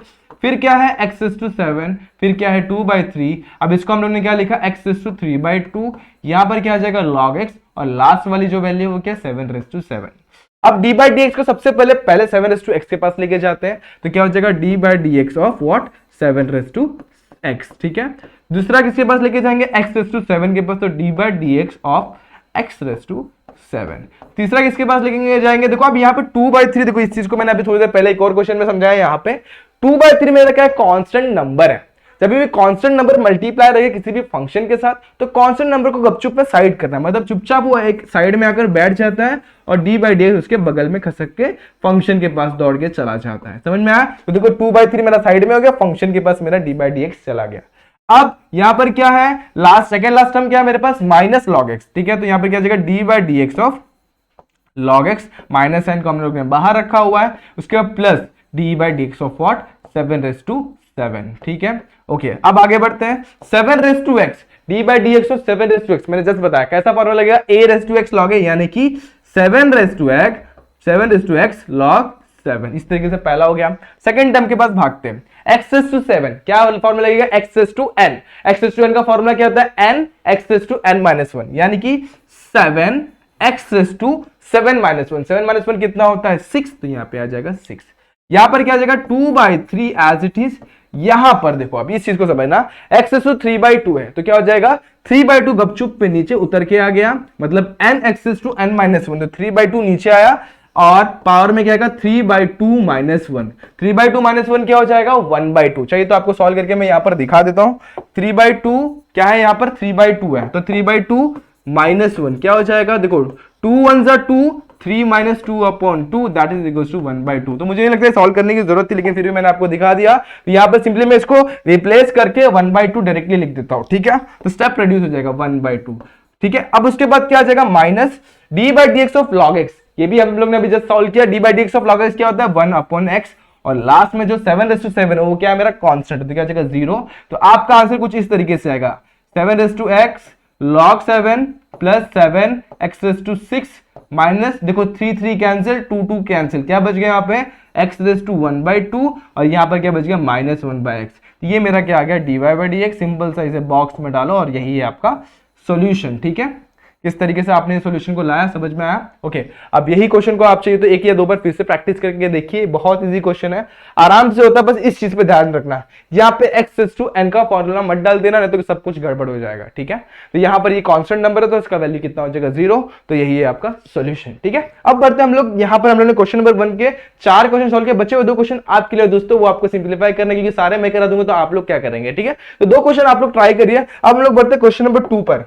फिर क्या है x⁻7, फिर क्या है 2/3। अब इसको हम लोग ने क्या लिखा, x⁻3/2। यहां पर क्या आ जाएगा log x, और लास्ट वाली जो वैल्यू है वो क्या 7/7। अब d/dx को सबसे पहले 7/x के पास लेके जाते हैं, तो क्या हो जाएगा d/dx ऑफ व्हाट, 7/x। ठीक है, दूसरा किसके पास लेके जाएंगे, x⁻7 के पास, तो d/dx ऑफ x⁻7। तीसरा किसके पास लेके जाएंगे, देखो अब यहाँ पे 2/3, देखो इस चीज को मैंने अभी थोड़ी देर पहले एक और क्वेश्चन में समझाया। यहाँ पे 2/3 मेरा क्या है, कांस्टेंट नंबर है। जब भी कांस्टेंट नंबर मल्टीप्लाई रहेगा किसी भी फंक्शन के साथ, तो कांस्टेंट नंबर को गपचुप में साइड करना है, मतलब चुपचाप वो एक साइड में आकर बैठ जाता है, और d/dx उसके बगल में खसक के फंक्शन के पास दौड़ के चला जाता है। समझ में आया। तो देखो 2/3 मेरा साइड में हो गया, फंक्शन के पास मेरा d/dx चला गया। अब यहां पर क्या है, सेकेंड लास्ट टर्म क्या है मेरे पास, -log x। ठीक है, तो यहां पर क्या जाएगा d/dx of log x, minus sine को हम लोग ने बाहर रखा हुआ है, उसके बाद प्लस d/dx ऑफ व्हाट, 7/7। ठीक है, ओके, अब आगे बढ़ते हैं। 7/x, d/dx ऑफ 7/x मैंने जस्ट बताया कैसा फॉर्मूला लगेगा, a⁻x log a, यानी कि 7/x log 7। इस तरीके से पहला हो गया। सेकंड टर्म के पास भागते हैं, x⁻7 क्या फॉर्मूला लगेगा, x⁻n। x⁻n का फॉर्मूला क्या होता है, n x⁻n-1, यानी कि 7x⁻7 -1। 7 - 1 कितना होता है, 6, तो यहां पे आ जाएगा 6। यहां पर क्या आ जाएगा 2/3 एज इट इज। यहां पर देखो अब इस चीज को समझना, x⁻3/2 है तो क्या हो जाएगा 3/2 गपचुप पे नीचे उतर के आ गया, मतलब n(x⁻n-1), तो 3/2 नीचे आया, और पावर में क्या आएगा 3/2 - 1। 3/2 - 1 क्या हो जाएगा 1/2। चाहिए तो आपको सॉल्व करके मैं यहां पर दिखा देता हूं। 3/2 क्या है, यहां पर 3/2 है, तो 3/2 -1 क्या हो जाएगा, देखो 2 1 जा 2, 3 - 2 upon 2 that is equal to 1/2। तो मुझे नहीं लगता है सॉल्व करने की जरूरत थी, लेकिन फिर भी मैंने आपको दिखा दिया। तो यहाँ पर सिंपली मैं इसको रिप्लेस करके 1/2 डायरेक्टली लिख देता हूँ, ठीक है। तो स्टेप रिड्यूस हो जाएगा 1/2, ठीक है। अब उसके बाद क्या आ जाएगा, minus d/dx of log x, ये भी हम लोग ने अभी जस्ट सॉल्व किया। d/dx ऑफ log x क्या होता है, 1/x, और लास्ट में जो 7/7 है वो क्या है मेरा कांस्टेंट, तो क्या जाएगा 0। तो आपका आंसर कुछ इस तरीके से आएगा, 7x log 7 plus 7x6 minus, देखो 3 3 कैंसिल, 2 2 कैंसिल, क्या बच गया यहाँ पे x1/2, और यहाँ पर क्या बच गया -1/x। ये मेरा क्या आ गया dy/dx। सिंपल सा इसे बॉक्स में डालो और यही है आपका सॉल्यूशन, ठीक है। किस तरीके से आपने सॉल्यूशन को लाया, समझ में आया? ओके। अब यही क्वेश्चन को आप चाहिए तो एक या दो बार फिर से प्रैक्टिस करके देखिए, बहुत इजी क्वेश्चन है, आराम से होता है, बस इस चीज पे ध्यान रखना, यहाँ पे x(n) का फॉर्मूला मत डाल देना, नहीं तो सब कुछ गड़बड़ हो जाएगा, ठीक है। तो यहाँ पर ये कांस्टेंट नंबर है तो इसका वैल्यू कितना हो जाएगा 0, तो यही है आपका सॉल्यूशन, ठीक है। अब बढ़ते हम लोग, यहाँ पर हम लोग ने क्वेश्चन नंबर 1 के 4 क्वेश्चन सॉल्व किए, बचे हुए 2 क्वेश्चन आपके लिए दोस्तों, वो आपको सिंप्लीफाई करने, क्योंकि सारे मैं करा दूंगा तो आप लोग क्या करेंगे, ठीक है। तो 2 क्वेश्चन आप लोग ट्राई करिए। अब हम लोग बढ़ते क्वेश्चन नंबर 2 पर,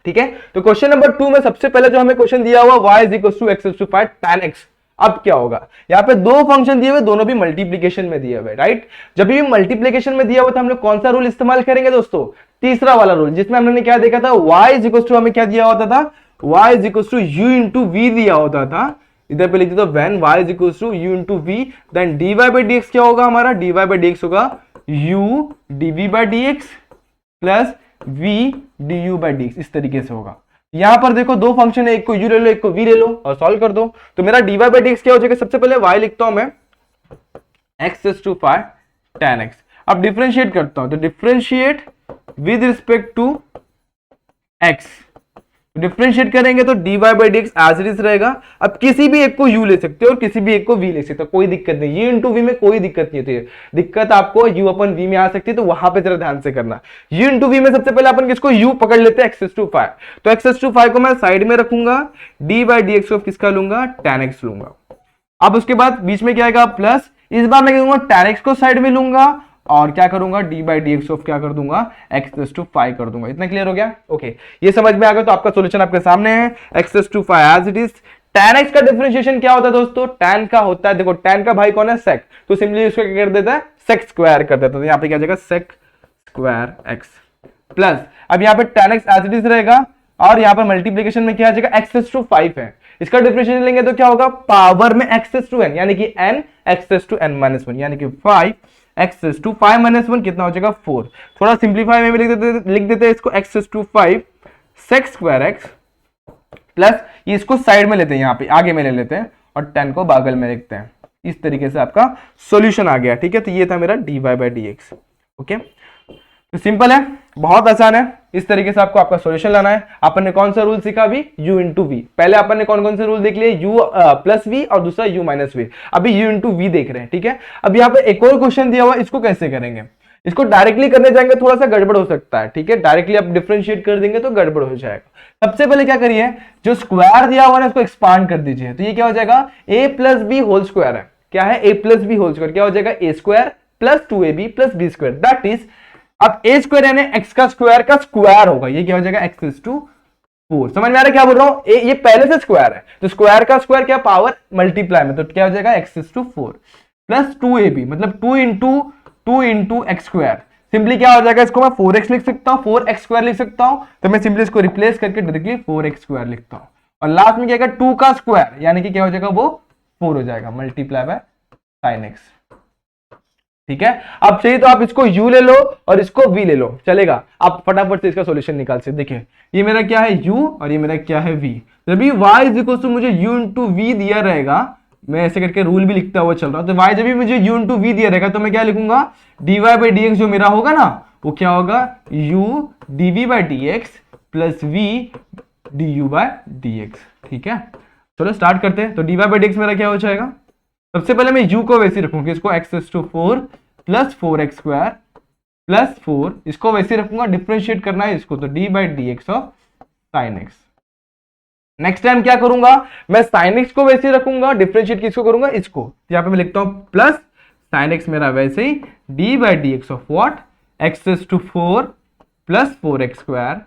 ठीक है। तो क्वेश्चन नंबर 2 में सबसे पहले जो हमें क्वेश्चन दिया हुआ y = x5 tan x, अब क्या होगा, यहाँ पे 2 फंक्शन दिए हुए, दोनों भी मल्टीप्लीकेशन में दिए हुए, राइट। जब भी मल्टीप्लीकेशन में दिया हुआ तो हम लोग कौन सा रूल इस्तेमाल करेंगे दोस्तों, तीसरा वाला रूल, जिसमें हमने क्या देखा था, y = हमें क्या दिया होता था, y = u × v दिया होता था। इधर पे लिख दो, when y = u × v, then dy/dx क्या होगा हमारा, dy/dx होगा u dv/dx plus v du/dx, इस तरीके से होगा। यहां पर देखो 2 फंक्शन है, एक को u ले लो, एक को v ले लो और सॉल्व कर दो। तो मेरा dy/dx क्या हो जाएगा, सबसे पहले y लिखता हूं मैं x5 tan x। अब डिफरेंशिएट करता हूं, तो differentiate with respect to x, differentiate करेंगे तो dy/dx एज इट इज रहेगा। अब किसी भी एक को u ले सकते हो और किसी भी एक को v ले सकते हो, कोई दिक्कत नहीं, u × v में कोई दिक्कत नहीं होती है, दिक्कत आपको u/v में आ सकती है, तो वहां पे जरा ध्यान से करना। u × v में सबसे पहले अपन किसको u पकड़ लेते हैं, x5, तो x5 को मैं साइड में रखूंगा, dy/dx को किसका लूंगा, tan x लूंगा। अब उसके बाद बीच में क्या आएगा प्लस, इस बार मैं कहूंगा tan x को साइड में लूंगा और क्या करूंगा dy/dx ऑफ क्या कर दूंगा, x5 कर दूंगा। इतना क्लियर हो गया? ओके, ये समझ में आ गया। तो आपका सॉल्यूशन आपके सामने है, x5 as it is. tan x का डिफरेंशिएशन क्या होता है दोस्तों, tan का होता है, देखो tan का भाई कौन है, sec, तो सिंपली उसको क्या कर देता है, sec स्क्वायर कर देता है। तो यहाँ पे क्या जाएगा sec स्क्वायर x प्लस, अब यहाँ पे tan x as it is रहेगा, और यहाँ पर मल्टीप्लीकेशन में क्या आ जाएगा, x5 है, इसका डिफरेंशिएशन लेंगे तो क्या होगा, पावर में x(n), यानी कि n x(n-1), यानी कि 5x5 कितना हो जाएगा 4। थोड़ा सिंप्लीफाई में लिख देते हैं इसको, x5 sec square x plus, इसको साइड में लेते हैं, यहाँ पे आगे में ले लेते हैं और 10 को बगल में लिखते हैं। इस तरीके से आपका सॉल्यूशन आ गया, ठीक है। तो ये था मेरा dy/dx, ओके। तो सिंपल है, बहुत आसान है, इस तरीके से आपको आपका सॉल्यूशन लाना है। अपन ने कौन सा रूल सीखा अभी, u × v। पहले अपन ने कौन कौन से रूल देख लिए, u + v और दूसरा u - v। अभी u × v देख रहे हैं, ठीक है। अब यहाँ पे एक और क्वेश्चन दिया हुआ, इसको कैसे करेंगे, इसको डायरेक्टली करने जाएंगे थोड़ा सा गड़बड़ हो सकता है, ठीक है। डायरेक्टली आप डिफरेंशिएट कर देंगे तो गड़बड़ हो जाएगा। सबसे पहले क्या करिए, जो स्क्वायर दिया हुआ है इसको एक्सपांड कर दीजिए, तो ये क्या हो जाएगा, a + b होल स्क्वायर है, क्या है, a + b होल स्क्वायर, क्या हो जाएगा a² + 2ab + b², that is, अब a² यानी x का स्क्वायर होगा, ये क्या हो जाएगा x4। समझ में आ रहा है क्या बोल रहा हूं, ये पहले से स्क्वायर है, तो स्क्वायर का स्क्वायर क्या, पावर मल्टीप्लाई में, तो क्या हो जाएगा x4 प्लस 2ab, मतलब 2 × x²। सिंपली क्या हो जाएगा, इसको मैं 4x लिख सकता हूं, 4x² लिख सकता हूं, तो मैं सिंपली इसको रिप्लेस करके डायरेक्टली 4x² लिखता हूं, और लास्ट में क्या आएगा 2 का स्क्वायर, यानी कि क्या हो जाएगा वो 4 हो जाएगा, मल्टीप्लाई बाय sin x, ठीक है। अब चाहिए तो आप इसको u ले लो और इसको v ले लो, चलेगा। आप फटाफट से इसका सॉल्यूशन निकाल सकते। देखिए ये मेरा क्या है u और ये मेरा क्या है v, जब भी y = मुझे u × v दिया रहेगा, मैं ऐसे करके रूल भी लिखता हुआ चल रहा हूं, तो y जब भी मुझे u × v दिया रहेगा तो मैं क्या लिखूंगा, dy/dx जो मेरा होगा ना, वो क्या होगा, u dv/dx plus v du/dx, ठीक है। चलो स्टार्ट करते हैं। तो dy/dx मेरा क्या हो जाएगा, सबसे पहले मैं u को वैसे रखूंगा, इसको x4 प्लस 4x² प्लस 4, इसको वैसे रखूंगा, डिफरेंशिएट करना है इसको, तो d/dx of sin x। Next time क्या करूंगा, मैं sin x को वैसे रखूंगा, डिफरेंशिएट किसको करूंगा, इसको, यहाँ पे मैं लिखता हूं प्लस sin x मेरा वैसे ही d/dx of what, x4 plus 4x²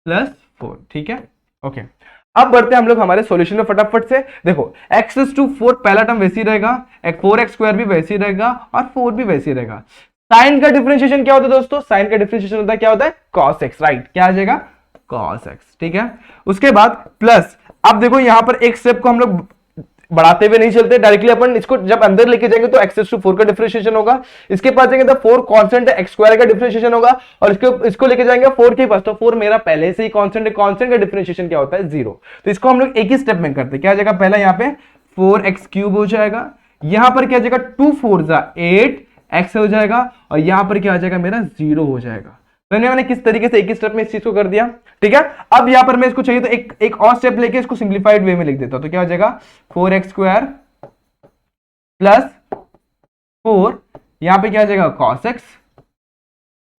plus 4। ठीक है, ओके। अब बढ़ते हैं हम लोग हमारे सॉल्यूशन में फटाफट से। देखो x⁴ पहला टर्म वैसे ही रहेगा, 4x² भी वैसे ही रहेगा और 4 भी वैसे ही रहेगा। साइन का डिफरेंशिएशन क्या होता है दोस्तों? साइन का डिफरेंशिएशन होता है, क्या होता है? cos x, right? क्या आ जाएगा? cos x। ठीक है, उसके बाद प्लस, अब देखो यहां पर एक स्टेप को हम लोग बढ़ाते हुए नहीं चलते, डायरेक्टली अपन इसको जब अंदर लेके जाएंगे तो x⁴ का डिफरेंशिएशन होगा, इसके पास जाएंगे तो 4 कांस्टेंट है, x² का डिफरेंशिएशन होगा, और इसको लेके जाएंगे 4 के पास, तो 4 मेरा पहले से ही कांस्टेंट है, कांस्टेंट का डिफरेंशिएशन क्या होता है? 0। तो इसको हम लोग एक ही स्टेप में करते हैं। क्या आ जाएगा? पहला यहाँ पे 4x³ हो जाएगा, यहां पर क्या आ जाएगा? 2 4 8x हो जाएगा, और यहां पर क्या आ जाएगा? मेरा 0 हो जाएगा। तो मैंने किस तरीके से एक ही स्टेप में इस चीज को कर दिया। ठीक है, अब यहां पर मैं इसको चाहिए तो एक और स्टेप लेके इसको सिंप्लीफाइड वे में लिख देता हूं। तो क्या हो जाएगा? 4x² प्लस 4, यहां पे क्या आ जाएगा? cos x,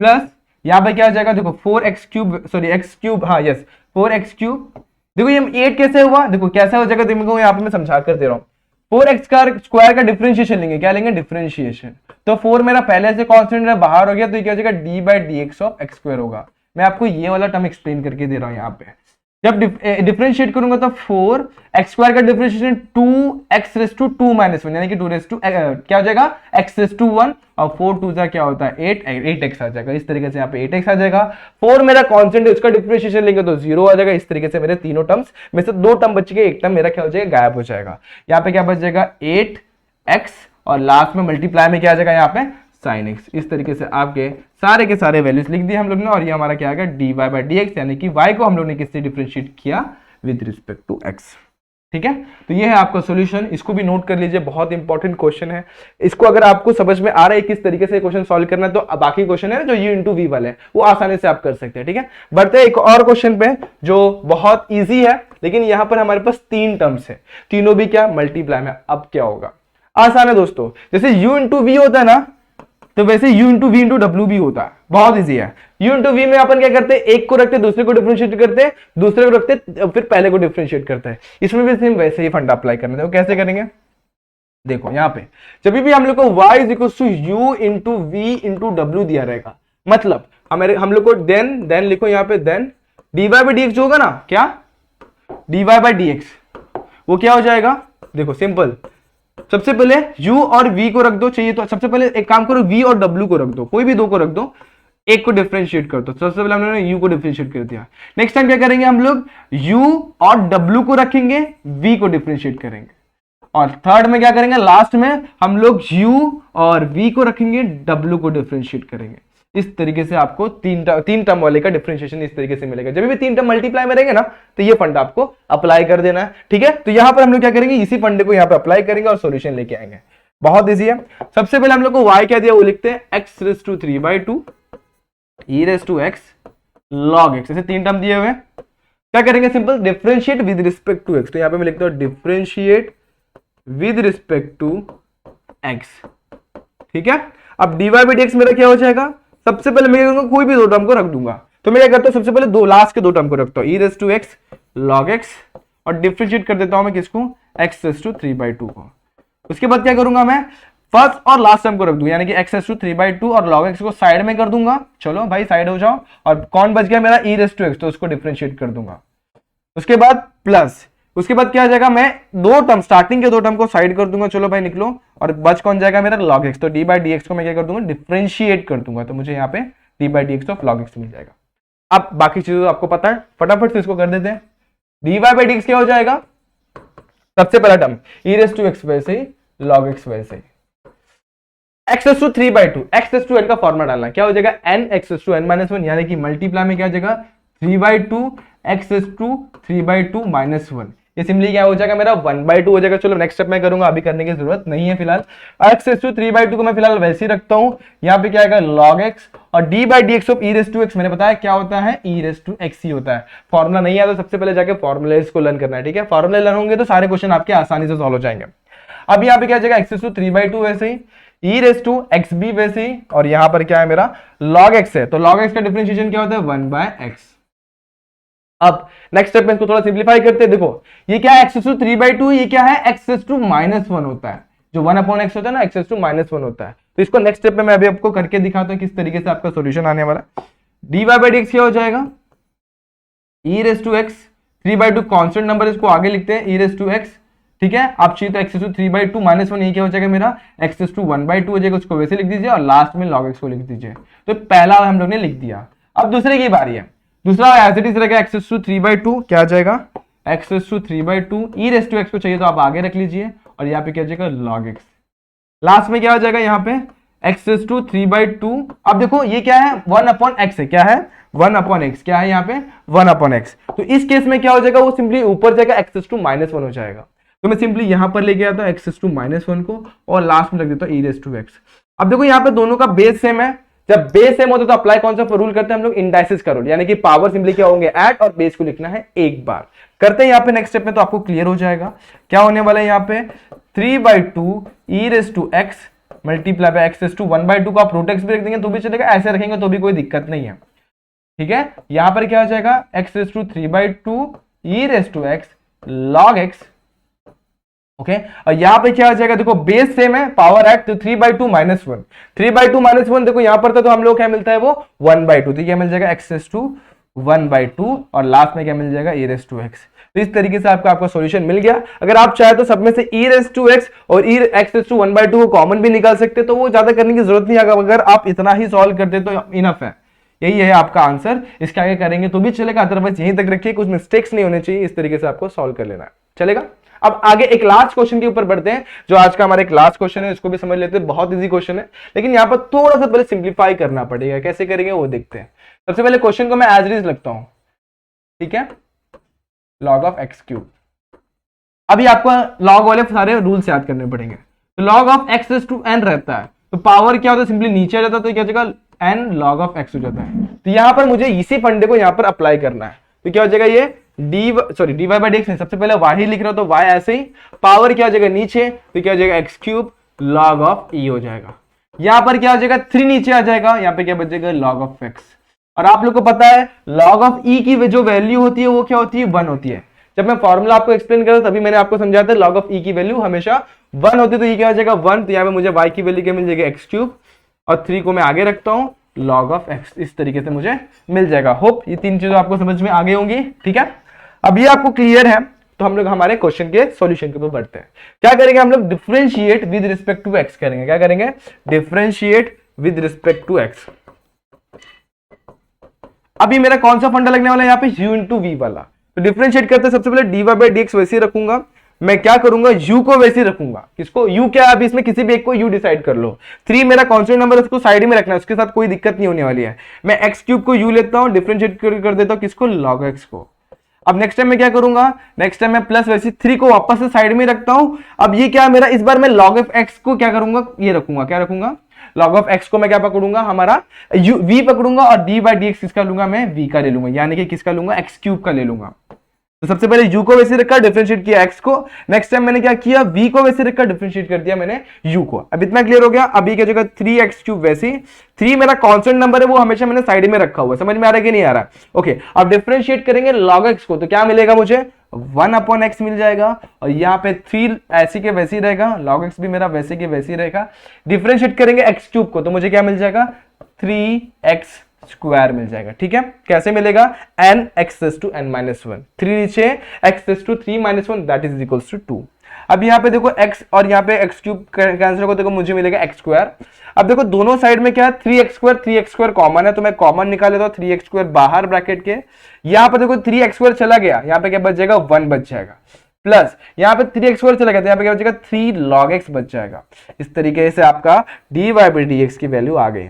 प्लस यहां पे क्या आ जाएगा? देखो 4x³, सॉरी x³, हाँ यस 4x³। देखो ये 8 कैसे हुआ? देखो कैसा हो जाएगा, देखो यहां पे मैं समझा कर दे रहा हूं। 4x² का डिफरेंशिएशन लेंगे, क्या लेंगे? डिफरेंशिएशन। तो 4 मेरा पहले से कांस्टेंट है, बाहर हो गया, तो ये क्या हो जाएगा? d/dx ऑफ x² होगा। मैं आपको ये वाला टर्म एक्सप्लेन करके दे रहा हूं। यहाँ पे जब डिफरेंशिएट करूंगा तो 4x² का डिफरेंशिएशन 2x⁻²-1 यानी कि 2 क्या हो जाएगा? x⁻1, और 4 2 क्या होता है? 8x आ जाएगा। इस तरीके से यहाँ पे 8x आ जाएगा। 4 मेरा कांस्टेंट है, उसका डिफरेंशिएशन लेंगे तो 0 आ जाएगा। इस तरीके से मेरे तीनों टर्म्स में से 2 टर्म बच गए, एक टर्म मेरा क्या हो जाएगा? गायब हो जाएगा। यहाँ पे क्या बच जाएगा? 8x, और लास्ट में मल्टीप्लाई में क्या आ जाएगा? यहाँ पे sin x। इस तरीके से आपके सारे के सारे वैल्यूज लिख दिए हम लोग ने, और ये हमारा क्या आ गया? dy/dx, यानी कि y को हम लोग ने किससे डिफरेंशिएट किया? With respect to x। ठीक है, तो ये है आपका सॉल्यूशन। इसको भी नोट कर लीजिए, बहुत इंपॉर्टेंट क्वेश्चन है। इसको अगर आपको समझ में आ रहा है किस तरीके से क्वेश्चन सॉल्व करना है, तो बाकी क्वेश्चन है ना जो u × v वाले हैं, वो आसानी से आप कर सकते हैं। ठीक है, बढ़ते हैं एक और क्वेश्चन पे जो बहुत ईजी है, लेकिन यहां पर हमारे पास 3 टर्म्स है, तीनों भी क्या? मल्टीप्लाई में। अब क्या होगा? आसान है दोस्तों, जैसे u × v होता है ना, तो वैसे u × v × w भी होता है। बहुत इजी है। u × v में अपन क्या करते हैं? एक को रखते दूसरे को डिफरेंशिएट करते हैं, दूसरे को रखते फिर पहले को डिफरेंशिएट करते हैं। इसमें भी सेम वैसे ही फंडा अप्लाई करना है। तो कैसे करेंगे? देखो यहां पे जब भी हम लोग को y = u × v × w दिया रहेगा, मतलब हम लोग को देन लिखो यहां पे, देन dy/dx जो होगा ना, क्या? dy/dx वो क्या हो जाएगा? देखो सिंपल, सबसे पहले u और v को रख दो, चाहिए तो सबसे पहले एक काम करो, v और w को रख दो, कोई भी 2 को रख दो, एक को डिफरेंशिएट कर दो। सबसे पहले हमने u को डिफरेंशिएट कर दिया। नेक्स्ट टाइम क्या करेंगे? हम लोग u और w को रखेंगे, v को डिफरेंशिएट करेंगे, और थर्ड में क्या करेंगे? लास्ट में हम लोग u और v को रखेंगे, w को डिफरेंशिएट करेंगे। इस तरीके से आपको तीन टर्म वाले का डिफरेंशिएशन इस तरीके से मिलेगा। जब भी 3 टर्म मल्टीप्लाई में रहेंगे ना, तो ये फंडा आपको अप्लाई कर देना है। ठीक है, तो यहां पर हम लोग क्या करेंगे? इसी फंडे को यहां पे अप्लाई करेंगे और सॉल्यूशन लेके आएंगे। बहुत इजी है। सबसे पहले हम लोग को y क्या दिया वो लिखते हैं, x⁻³ e⁻x log x। ऐसे 3 टर्म दिए हुए हैं। क्या करेंगे? Simple differentiate with respect to x। तो यहां पे मैं लिखता हूं differentiate with respect to x। ठीक है, अब dy/dx मेरा क्या हो जाएगा? सबसे पहले मैं क्या, कोई भी 2 टर्म को रख दूंगा। तो मैं क्या करता हूं? सबसे पहले लास्ट के 2 टर्म को रखता हूं, e⁻x log x, और डिफरेंशिएट कर देता हूं मैं किसको? x⁻³ को। उसके बाद क्या करूंगा? मैं फर्स्ट और लास्ट टर्म को रख दूंगा, यानी कि x⁻³ और log x को साइड में कर दूंगा। चलो भाई साइड हो जाओ, और कौन बच गया मेरा? e⁻x, तो उसको डिफरेंशिएट कर दूंगा। उसके बाद प्लस, उसके बाद क्या आ जाएगा? मैं 2 टर्म, स्टार्टिंग के 2 टर्म को साइड कर दूंगा। चलो भाई निकलो, और बच कौन जाएगा? मेरा log x। तो dy/dx को मैं क्या कर दूंगा? डिफरेंशिएट कर दूंगा, तो मुझे यहाँ पे dy/dx ऑफ log x मिल जाएगा। अब बाकी चीजों तो आपको पता है, फटाफट से इसको कर देते हैं। dy/dx क्या हो जाएगा? सबसे पहला टर्म e⁻x वैसे ही, log x वैसे ही, x⁻3/2, x⁻n का फॉर्मूला डालना, क्या हो जाएगा? n x⁻n-1, यानी कि मल्टीप्लाई में क्या हो जाएगा? 3/2 x⁻3/2 -1। ये सिंपली क्या हो जाएगा? मेरा 1/2 हो जाएगा। चलो नेक्स्ट स्टेप मैं करूंगा, अभी करने की जरूरत नहीं है फिलहाल। x⁻3/2 को मैं फिलहाल वैसे ही रखता हूं। यहाँ पे क्या आएगा? log x, और dy/dx ऑफ e⁻x मैंने बताया क्या होता है? e⁻x ही होता है। फॉर्मूला नहीं आता, सबसे पहले जाके फॉर्मूले को लर्न करना है। ठीक है, फॉर्मूले लर्न होंगे तो सारे क्वेश्चन आपके आसानी से सॉल्व हो जाएंगे। अब यहाँ पे क्या जाएगा? x⁻3/2 वैसे ही, e⁻x भी वैसे ही, और यहां पर क्या है मेरा? log x है, तो log x का डिफरेंशिएशन क्या होता है? 1/x। अब नेक्स्ट स्टेप में इसको थोड़ा सिंप्लीफाई करते हैं। देखो ये क्या है? x⁻3/2, ये क्या है? x⁻−1 होता है, जो 1/x होता है ना, x⁻−1 होता है। तो इसको नेक्स्ट स्टेप में मैं अभी आपको करके दिखाता हूं किस तरीके से आपका सॉल्यूशन आने वाला है। dy/dx क्या हो जाएगा? E raise to x 3/2 constant number, इसको आगे लिखते हैं ई रेस टू एक्स, ठीक है। आप चाहिए तो एक्स रेस टू 3/2 -1, ये क्या हो जाएगा मेरा एक्स रेस टू 1/2 हो जाएगा, उसको वैसे लिख दीजिए और लास्ट में log x को लिख दीजिए। तो पहला हम लोग ने लिख दिया। अब दूसरे की बारी है, दूसरा एज इट इज रहेगा एक्स रेस टू 3/2, क्या आ जाएगा x raise to 3/2, e raise to x को चाहिए तो आप आगे रख लीजिए और यहाँ पे क्या हो जाएगा log x, लास्ट में क्या हो जाएगा यहाँ पे एक्स रेस टू 3/2। अब देखो ये क्या है 1/x है, क्या है 1/x, क्या है यहाँ पे 1/x। तो इस केस में क्या हो जाएगा, वो सिंपली ऊपर जाएगा एक्स रेस टू -1 हो जाएगा। तो मैं सिंपली यहां पर लेके आता हूं एक्स रेस टू -1 को और लास्ट में रख देता हूं ई रेस टू एक्स। अब देखो यहाँ पे दोनों का बेस सेम है, जब बेस सेम होता है तो अप्लाई कौन सा रूल करते हैं हम लोग, इंडाइसिस का रूल, यानी कि पावर सिंपली क्या होंगे ऐड और बेस को लिखना है एक बार। करते हैं यहाँ पे नेक्स्ट स्टेप में तो आपको क्लियर हो जाएगा क्या होने वाला है। यहाँ पे 3/2 e raise to x multiply by x raise to 1/2 को आप रूट एक्स भी रख देंगे तो भी चलेगा, ऐसे रखेंगे तो भी कोई दिक्कत नहीं है, ठीक है। यहां पर क्या हो जाएगा x raise to 3/2 e raise to x log x, okay और यहां पे क्या हो जाएगा, देखो बेस सेम है पावर ऐड, तो 3/2 -1, 3/2 -1 देखो यहां पर था तो हम लोग क्या मिलता है वो 1/2, तो क्या मिल जाएगा एक्स रेस टू 1/2 और लास्ट में क्या मिल जाएगा ई रेस टू एक्स। तो इस तरीके से आपका सॉल्यूशन मिल गया। अगर आप चाहे तो सब में से ई रेस टू एक्स और ई एक्स रेस टू 1/2 को कॉमन भी निकाल सकते, तो वो ज्यादा करने की जरूरत नहीं है, अगर आप इतना ही सॉल्व करते तो इनफ है। यही है आपका आंसर, इसके आगे करेंगे तो भी चलेगा, अदरवाइज यहीं तक रखिए, कुछ मिस्टेक्स नहीं होने चाहिए, इस तरीके से आपको सॉल्व कर लेना है, चलेगा। अब आगे एक लास्ट क्वेश्चन के ऊपर बढ़ते हैं, जो आज का हमारा एक लास्ट क्वेश्चन है, इसको भी समझ लेते हैं। बहुत इजी क्वेश्चन है, लेकिन यहाँ पर थोड़ा सा पहले सिंप्लीफाई करना पड़ेगा, कैसे करेंगे वो देखते हैं। सबसे पहले क्वेश्चन को मैं एज इट इज लगता हूं, ठीक है, log ऑफ एक्स क्यूब। अभी आपको log वाले सारे रूल्स याद करने पड़ेंगे। तो log of x raise to n रहता है, तो पावर क्या होता है सिंपली नीचे आ जाता है, तो क्या हो जाएगा n log ऑफ x हो जाता है। तो यहां पर मुझे इसी फंडे को यहां पर अप्लाई करना है, तो क्या हो जाएगा ये dy बाई dx नहीं, सबसे पहले y ही लिख रहा हूं तो y ऐसे ही, पावर क्या हो जाएगा नीचे, तो क्या हो जाएगा x cube log of e हो जाएगा। यहां पर क्या हो जाएगा 3 नीचे आ जाएगा, यहां पे क्या बचेगा log ऑफ x। और आप लोग को पता है log ऑफ e की जो वैल्यू होती है वो क्या होती है 1 होती है। जब मैं फॉर्मूला आपको एक्सप्लेन कर रहा था तभी मैंने आपको समझाया था log ऑफ e की वैल्यू हमेशा 1 होती है, तो ये क्या हो जाएगा 1, तो यहाँ पे मुझे y की वैल्यू क्या मिल जाएगी एक्स क्यूब और 3 को मैं आगे रखता हूं log ऑफ x, इस तरीके से मुझे मिल जाएगा। होप ये तीन चीजें आपको समझ में आ गई होंगी, ठीक है। अब ये आपको क्लियर है तो हम लोग हमारे क्वेश्चन के सॉल्यूशन के ऊपर बढ़ते हैं। क्या करेंगे हम लोग, differentiate with respect to x करेंगे। क्या करेंगे, differentiate with respect to x। अभी मेरा कौन सा फंडा लगने वाला है यहाँ पे u इंटू वी वाला। तो डिफरेंशिएट करते हैं, सबसे पहले dy बाई dx वैसे ही रखूंगा, मैं क्या करूंगा u को वैसे ही रखूंगा। किसको, u क्या है अभी इसमें किसी भी एक को u डिसाइड कर लो। 3 मेरा कांस्टेंट नंबर है, उसको साइड में रखना है, उसके साथ कोई दिक्कत नहीं होने वाली है। मैं एक्स क्यूब को u लेता हूं, डिफरेंशिएट कर देता हूं किसको, log x को। अब नेक्स्ट टाइम मैं क्या करूंगा, नेक्स्ट टाइम मैं प्लस वैसे 3 को वापस से साइड में रखता हूं। अब ये क्या मेरा, इस बार मैं log ऑफ x को क्या करूंगा, ये रखूंगा, क्या रखूंगा log ऑफ x को मैं क्या पकड़ूंगा, हमारा v पकड़ूंगा और d बाई dx किसका लूंगा, मैं v का ले लूंगा, यानी कि किसका लूंगा, एक्स क्यूब का ले लूंगा। तो सबसे पहले u को वैसे रखा, डिफरेंशिएट किया x को। नेक्स्ट टाइम मैंने क्या किया, v को वैसे रखा, डिफरेंशिएट कर दिया मैंने u को। अब इतना क्लियर हो गया। अभी क्या जगह 3x क्यूब वैसे, 3 मेरा कांस्टेंट नंबर है वो हमेशा मैंने साइड में रखा हुआ है, समझ में आ रहा है कि नहीं आ रहा है। ओके, अब डिफरेंशिएट करेंगे log x को, तो क्या मिलेगा मुझे 1/x मिल जाएगा और यहाँ पे 3 ऐसी के वैसे ही रहेगा, log x भी मेरा वैसे के वैसे ही रहेगा। डिफरेंशिएट करेंगे x क्यूब को, तो मुझे क्या मिल जाएगा 3x स्क्वायर मिल जाएगा, ठीक है। कैसे मिलेगा, n x raise to n minus 1, 3 नीचे x raise to 3 minus 1 that is equals to 2। अब यहाँ पे देखो x और यहाँ पे x क्यूब कैंसिल हो, देखो मुझे मिलेगा x स्क्वायर। अब देखो दोनों साइड में क्या है 3x स्क्वायर कॉमन है, तो मैं कॉमन निकाल लेता हूँ 3x स्क्वायर बाहर ब्रैकेट के। यहाँ पे देखो 3x स्क्वायर चला गया, यहाँ पे क्या बच जाएगा 1 बच जाएगा, प्लस यहाँ पे 3x स्क्वायर चला गया तो यहाँ पे क्या बचेगा 3 log x बच जाएगा। इस तरीके से आपका dy बाई dx की वैल्यू आ गई।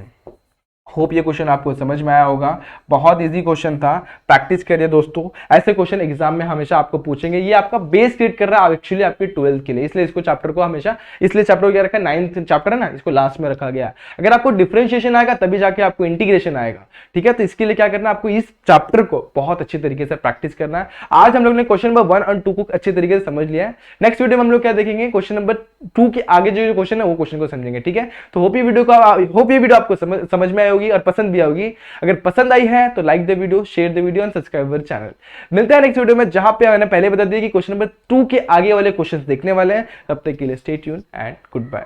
होप ये क्वेश्चन आपको समझ में आया होगा, बहुत इजी क्वेश्चन था, प्रैक्टिस करिए दोस्तों। ऐसे क्वेश्चन एग्जाम में हमेशा आपको पूछेंगे, ये आपका बेस क्रिएट कर रहा है एक्चुअली आपके 12th के लिए, इसलिए इसको चैप्टर को हमेशा, इसलिए चैप्टर क्या रखा है 9th चैप्टर है ना, इसको लास्ट में रखा गया। अगर आपको डिफरेंशिएशन आएगा तभी जाके आपको इंटीग्रेशन आएगा, ठीक है। तो इसके लिए क्या करना है, आपको इस चैप्टर को बहुत अच्छी तरीके से प्रैक्टिस करना है। आज हम लोग ने क्वेश्चन नंबर 1 और 2 को अच्छे तरीके से समझ लिया है। नेक्स्ट वीडियो में हम लोग क्या देखेंगे, क्वेश्चन नंबर 2 के आगे जो क्वेश्चन है वो क्वेश्चन को समझेंगे, ठीक है। तो होप ये वीडियो आपको समझ में आई होगी और पसंद भी आएगी। अगर पसंद आई है तो like the video, share the video and subscribe our channel. मिलते हैं नेक्स्ट वीडियो में, जहां पे मैंने पहले बता दिया कि क्वेश्चन नंबर 2 के आगे वाले क्वेश्चंस देखने वाले हैं। तब तक के लिए stay tune and good bye.